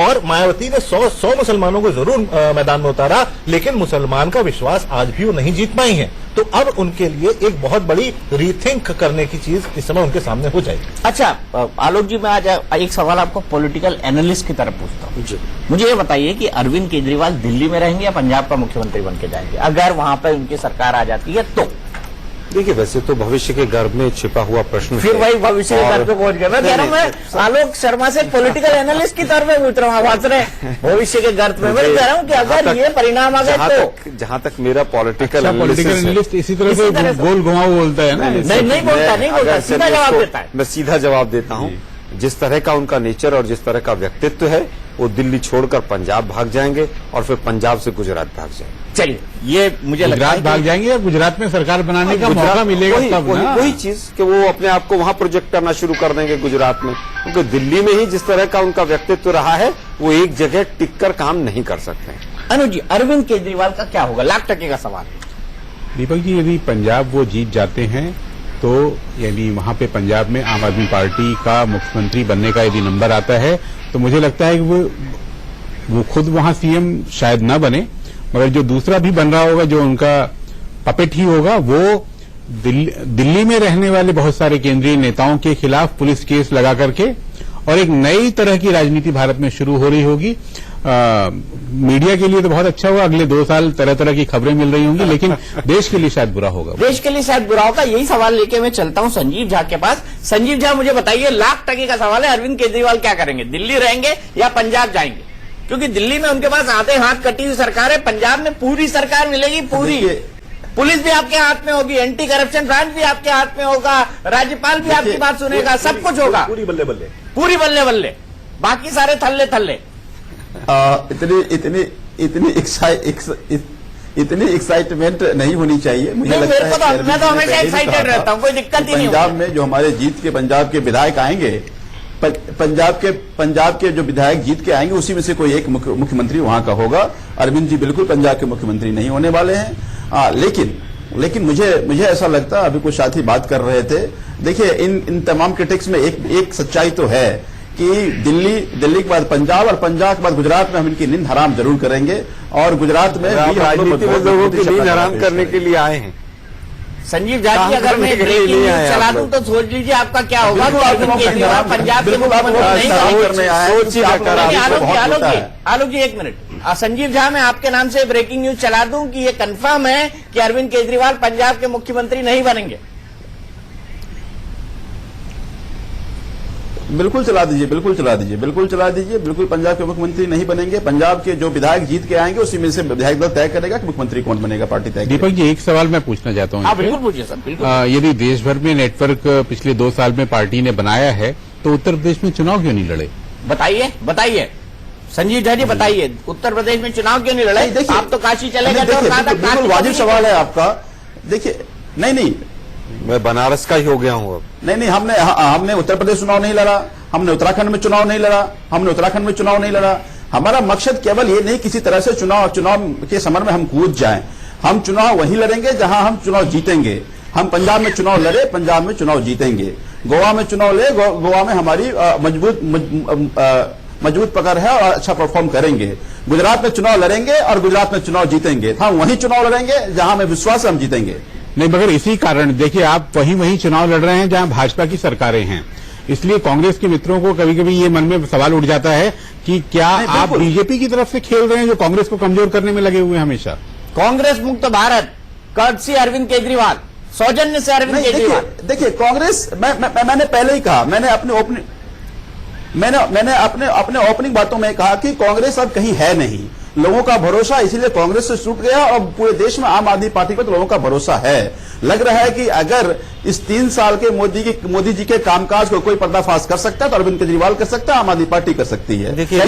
और मायावती ने 100 मुसलमानों को जरूर मैदान में उतारा, लेकिन मुसलमान का विश्वास आज भी वो नहीं जीत पाई हैं। तो अब उनके लिए एक बहुत बड़ी रीथिंक करने की चीज इस समय उनके सामने हो जाएगी। अच्छा आलोक जी, मैं आज एक सवाल आपको पॉलिटिकल एनालिस्ट की तरफ पूछता हूँ। मुझे ये बताइए कि अरविंद केजरीवाल दिल्ली में रहेंगे या पंजाब का मुख्यमंत्री बन के जाएंगे अगर वहां पर उनकी सरकार आ जाती है तो? देखिए, वैसे तो भविष्य के गर्भ में छिपा हुआ प्रश्न फिर वही भविष्य के गर्भ पे पहुंच गया। मैं कह रहा हूँ, मैं आलोक शर्मा से पॉलिटिकल एनालिस्ट की तरफ में उतर रहा भविष्य के गर्भ में। मैं कह रहा हूँ कि अगर ये परिणाम आ गए तो, जहाँ तक मेरा पॉलिटिकल एनालिस्ट इसी तरह से गोल घुमाव बोलता है ना? नहीं बोलता, सीधा जवाब देता है। मैं सीधा जवाब देता हूँ। जिस तरह का उनका नेचर और जिस तरह का व्यक्तित्व है, वो दिल्ली छोड़कर पंजाब भाग जाएंगे और फिर पंजाब से गुजरात भाग जाएंगे। चलिए, ये मुझे लगता है गुजरात भाग जाएंगे या गुजरात में सरकार बनाने का मौका मिलेगा तब ना? वही चीज कि वो अपने आप को वहां प्रोजेक्ट करना शुरू कर देंगे गुजरात में, क्योंकि दिल्ली में ही जिस तरह का उनका व्यक्तित्व रहा है, वो एक जगह टिक कर काम नहीं कर सकते। अनुज जी, अरविंद केजरीवाल का क्या होगा? $1,00,000 का सवाल। दीपक जी, यदि पंजाब वो जीत जाते हैं तो यदि वहां पे पंजाब में आम आदमी पार्टी का मुख्यमंत्री बनने का यदि नंबर आता है तो मुझे लगता है कि वो खुद वहां सीएम शायद न बने, मगर जो दूसरा भी बन रहा होगा, जो उनका पपेट ही होगा, वो दिल्ली में रहने वाले बहुत सारे केंद्रीय नेताओं के खिलाफ पुलिस केस लगा करके और एक नई तरह की राजनीति भारत में शुरू हो रही होगी। मीडिया के लिए तो बहुत अच्छा होगा, अगले 2 साल तरह तरह की खबरें मिल रही होंगी, लेकिन देश के लिए शायद बुरा होगा। देश के लिए शायद बुरा होगा। यही सवाल लेके मैं चलता हूं संजीव झा के पास। संजीव झा, मुझे बताइए, $1,00,000 का सवाल है, अरविंद केजरीवाल क्या करेंगे? दिल्ली रहेंगे या पंजाब जाएंगे? क्योंकि दिल्ली में उनके पास आधे हाथ कटी हुई सरकार है, पंजाब में पूरी सरकार मिलेगी, पूरी। पुलिस भी आपके हाथ में होगी, एंटी करप्शन ब्रांच भी आपके हाथ में होगा, राज्यपाल भी आपकी बात सुनेगा, सब कुछ होगा, पूरी बल्ले बल्ले, पूरी बल्ले बल्ले, बाकी सारे थल्ले थल्ले। इतनी एक्साइटमेंट नहीं होनी चाहिए। मुझे लगता है मैं तो हमेशा एक्साइटेड रहता हूँ, कोई दिक्कत ही नहीं। पंजाब में जो हमारे जीत के पंजाब के विधायक आएंगे, पंजाब के जो विधायक जीत के आएंगे उसी में से कोई एक मुख्यमंत्री वहां का होगा। अरविंद जी बिल्कुल पंजाब के मुख्यमंत्री नहीं होने वाले हैं। लेकिन मुझे ऐसा लगता है, अभी कुछ साथी बात कर रहे थे, देखिए इन तमाम क्रिटिक्स में एक सच्चाई तो है कि दिल्ली के बाद पंजाब और पंजाब के बाद गुजरात में हम इनकी नींद हराम जरूर करेंगे, और गुजरात में राजनीति में लोगों की नींद हराम करने के लिए आए हैं। संजीव झा जी, अगर मैं ब्रेकिंग न्यूज चला दूं तो सोच लीजिए आपका क्या होगा। अरविंद केजरीवाल पंजाब के मुख्यमंत्री नहीं। आलोक जी एक मिनट, संजीव झा, मैं आपके नाम से ब्रेकिंग न्यूज चला दूं कि ये कंफर्म है कि अरविंद केजरीवाल पंजाब के मुख्यमंत्री नहीं बनेंगे। बिल्कुल चला दीजिए, बिल्कुल चला दीजिए, बिल्कुल चला दीजिए। बिल्कुल पंजाब के मुख्यमंत्री नहीं बनेंगे। पंजाब के जो विधायक जीत के आएंगे उसी में से विधायक दल तय करेगा कि मुख्यमंत्री कौन बनेगा, पार्टी तय करेगी। दीपक जी, एक सवाल मैं पूछना चाहता हूँ। बिल्कुल पूछिए सर, बिल्कुल। यदि देश भर में नेटवर्क पिछले 2 साल में पार्टी ने बनाया है तो उत्तर प्रदेश में चुनाव क्यों नहीं लड़े? बताइए संजीव झा जी, बताइए उत्तर प्रदेश में चुनाव क्यों नहीं लड़े? देखिए, आप तो काशी चले गए। बिल्कुल वाजिब सवाल है आपका। देखिए, नहीं, मैं बनारस का ही हो गया हूँ अब। नहीं, हमने उत्तर प्रदेश चुनाव नहीं लड़ा, हमने उत्तराखंड में चुनाव नहीं लड़ा। हमारा मकसद केवल ये नहीं किसी तरह से चुनाव के समर में हम कूद जाएं। हम चुनाव वहीं लड़ेंगे जहां हम चुनाव जीतेंगे। हम पंजाब में चुनाव लड़े, पंजाब में चुनाव जीतेंगे। गोवा में चुनाव ले, गोवा में हमारी मजबूत पकड़ है और अच्छा परफॉर्म करेंगे। गुजरात में चुनाव लड़ेंगे और गुजरात में चुनाव जीतेंगे। हम वहीं चुनाव लड़ेंगे जहां हमें विश्वास है हम जीतेंगे। नहीं, मगर इसी कारण देखिए आप वहीं चुनाव लड़ रहे हैं जहां भाजपा की सरकारें हैं, इसलिए कांग्रेस के मित्रों को कभी कभी ये मन में सवाल उठ जाता है कि क्या आप बीजेपी की तरफ से खेल रहे हैं जो कांग्रेस को कमजोर करने में लगे हुए हैं हमेशा। कांग्रेस मुक्त भारत, कर्टसी अरविंद केजरीवाल, सौजन्य से अरविंद केजरीवाल। देखिए कांग्रेस, मैंने पहले ही कहा, मैंने अपने ओपनिंग बातों में कहा कि कांग्रेस अब कहीं है नहीं। लोगों का भरोसा इसीलिए कांग्रेस से छूट गया और पूरे देश में आम आदमी पार्टी पर तो लोगों का भरोसा है। लग रहा है कि अगर इस 3 साल के मोदी जी के कामकाज को कोई पर्दाफाश कर सकता है तो अरविंद केजरीवाल कर सकता है, आम आदमी पार्टी कर सकती है। देखिए,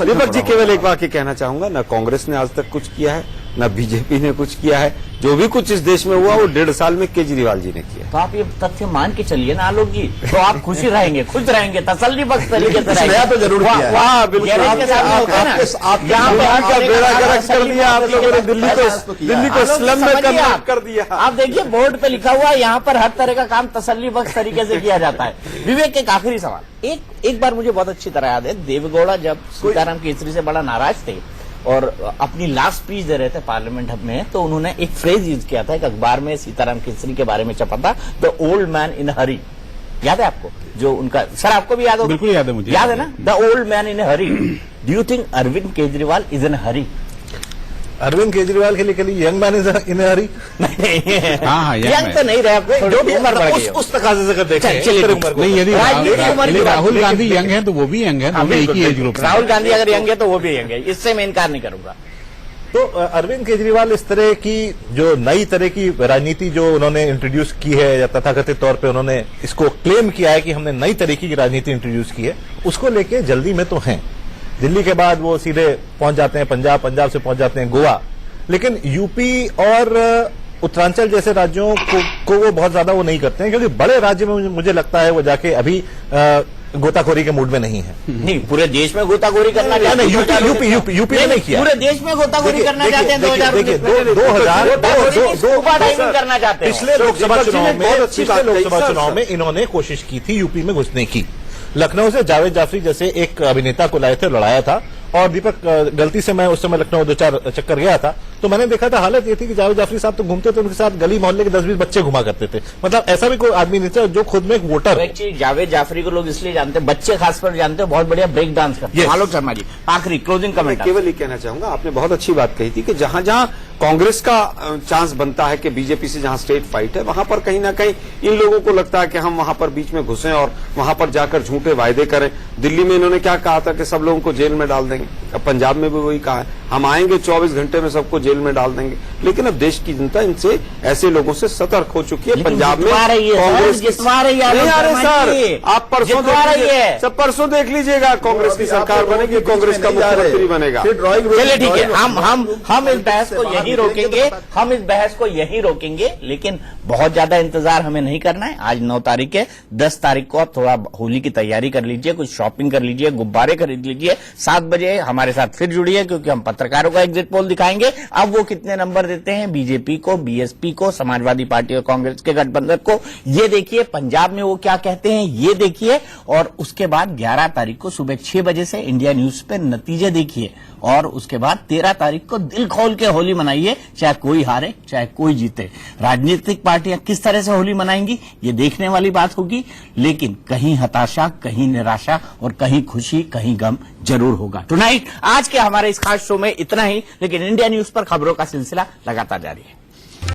दीपक जी, केवल एक वाक्य कहना चाहूंगा, न कांग्रेस ने आज तक कुछ किया है, न बीजेपी ने कुछ किया है। जो भी कुछ इस देश में हुआ वो 1.5 साल में केजरीवाल जी ने किया। तो आप ये तथ्य मान के चलिए ना आलोक जी, तो आप खुश रहेंगे, तसल्ली बख्श तरीके से रहेंगे। तो जरूर किया है। बिल्कुल बेड़ा गर्क कर दिया आप लोगों ने, दिल्ली को स्लम में कन्वर्ट कर दिया। आप देखिए बोर्ड पे लिखा हुआ है, यहाँ पर हर तरह का काम तसल्ली बख्श तरीके से किया जाता है। विवेक, एक आखिरी सवाल। एक बार मुझे बहुत अच्छी तरह याद है, देवेगौड़ा जब सीताराम केसरी से बड़ा नाराज थे और अपनी लास्ट स्पीच दे रहे थे पार्लियामेंट में, तो उन्होंने एक फ्रेज यूज किया था, एक अखबार में सीताराम केसरी के बारे में छपा था, द ओल्ड मैन इन हरी। याद है आपको? जो उनका, सर आपको भी याद होगा? बिल्कुल याद है मुझे। याद है ना, the old man in hurry. Do you think Arvind Kejriwal is in hurry? Arvind Kejriwal के लिए यंग मैन इन हरी नहीं, यंग तो नहीं रहे, जो भी उम्र बढ़ गई उस तकाजे से अगर देखें नहीं, यदि राहुल गांधी यंग है तो वो भी यंग है, एक ही एज ग्रुप। राहुल गांधी अगर यंग है तो वो भी यंग है, इससे मैं इनकार नहीं करूंगा। तो अरविंद केजरीवाल इस तरह की जो नई तरह की राजनीति जो उन्होंने इंट्रोड्यूस की है, या तथाकथित तौर पे उन्होंने इसको क्लेम किया है कि हमने नई तरीके की राजनीति इंट्रोड्यूस की है, उसको लेके जल्दी में तो हैं। दिल्ली के बाद वो सीधे पहुंच जाते हैं पंजाब, पंजाब से पहुंच जाते हैं गोवा, लेकिन यूपी और उत्तरांचल जैसे राज्यों को वो बहुत ज्यादा वो नहीं करते हैं, क्योंकि बड़े राज्य में मुझे लगता है वो जाके अभी गोताखोरी के मूड में नहीं है। नहीं, पूरे देश में गोताखोरी करना चाहते हैं। यूपी में नहीं किया, पूरे देश में गोताखोरी करना चाहते हैं। 2000 करना चाहते हैं। पिछले लोकसभा चुनाव में इन्होंने कोशिश की थी यूपी में घुसने की। लखनऊ से जावेद जाफरी जैसे एक अभिनेता को लाए थे, लड़ाया था। और दीपक, गलती से मैं उस समय लखनऊ 2-4 चक्कर गया था, तो मैंने देखा था हालत ये थी कि जावेद जाफरी साहब तो घूमते थे, उनके साथ गली मोहल्ले के 10-20 बच्चे घुमा करते थे। मतलब ऐसा भी कोई आदमी नहीं था जो खुद में एक वोटर है। जावेद जाफरी को लोग इसलिए जानते हैं, बच्चे खासकर जानते हैं, बहुत बढ़िया ब्रेक डांस करते हैं। आलोक शर्मा जी, आखिरी क्लोजिंग कमेंट। केवल ये कहना चाहूंगा, आपने बहुत अच्छी बात कही थी कि जहां जहां कांग्रेस का चांस बनता है कि बीजेपी से जहां स्टेट फाइट है, वहां पर कहीं ना कहीं इन लोगों को लगता है कि हम वहां पर बीच में घुसें और वहां पर जाकर झूठे वायदे करें। दिल्ली में इन्होंने क्या कहा था कि सब लोगों को जेल में डाल देंगे, अब पंजाब में भी वही कहा है। हम आएंगे 24 घंटे में सबको जेल में डाल देंगे। लेकिन अब देश की जनता इनसे ऐसे लोगों से सतर्क हो चुकी है। पंजाब में कांग्रेस जितवा रही है, नहीं आ रहे सर, आप परसों देख लीजिए, सब परसों देख लीजिएगा, कांग्रेस की सरकार बनेगी, कांग्रेस का मुख्यमंत्री बनेगा। चलिए ठीक है, हम इस बहस को यही रोकेंगे, हम इस बहस को यही रोकेंगे, लेकिन बहुत ज्यादा इंतजार हमें नहीं करना है। आज 9 तारीख है, 10 तारीख को आप थोड़ा होली की तैयारी कर लीजिए, कुछ शॉपिंग कर लीजिए, गुब्बारे खरीद लीजिए। 7 बजे हमारे साथ फिर जुड़िए, क्योंकि हम पत्रकारों का एग्जिट पोल दिखाएंगे। अब वो कितने नंबर देते हैं बीजेपी को, बीएसपी को, समाजवादी पार्टी और कांग्रेस के गठबंधन को, ये देखिए। पंजाब में वो क्या कहते हैं ये देखिए, और उसके बाद 11 तारीख को सुबह 6 बजे से इंडिया न्यूज पे नतीजे देखिए, और उसके बाद 13 तारीख को दिल खोल के होली मनाइए, चाहे कोई हारे चाहे कोई जीते। राजनीतिक पार्टियां किस तरह से होली मनाएंगी ये देखने वाली बात होगी, लेकिन कहीं हताशा, कहीं निराशा और कहीं खुशी, कहीं गम जरूर होगा। टुनाइट आज के हमारे इस खास शो में इतना ही, लेकिन इंडिया न्यूज पर खबरों का सिलसिला लगातार जारी है।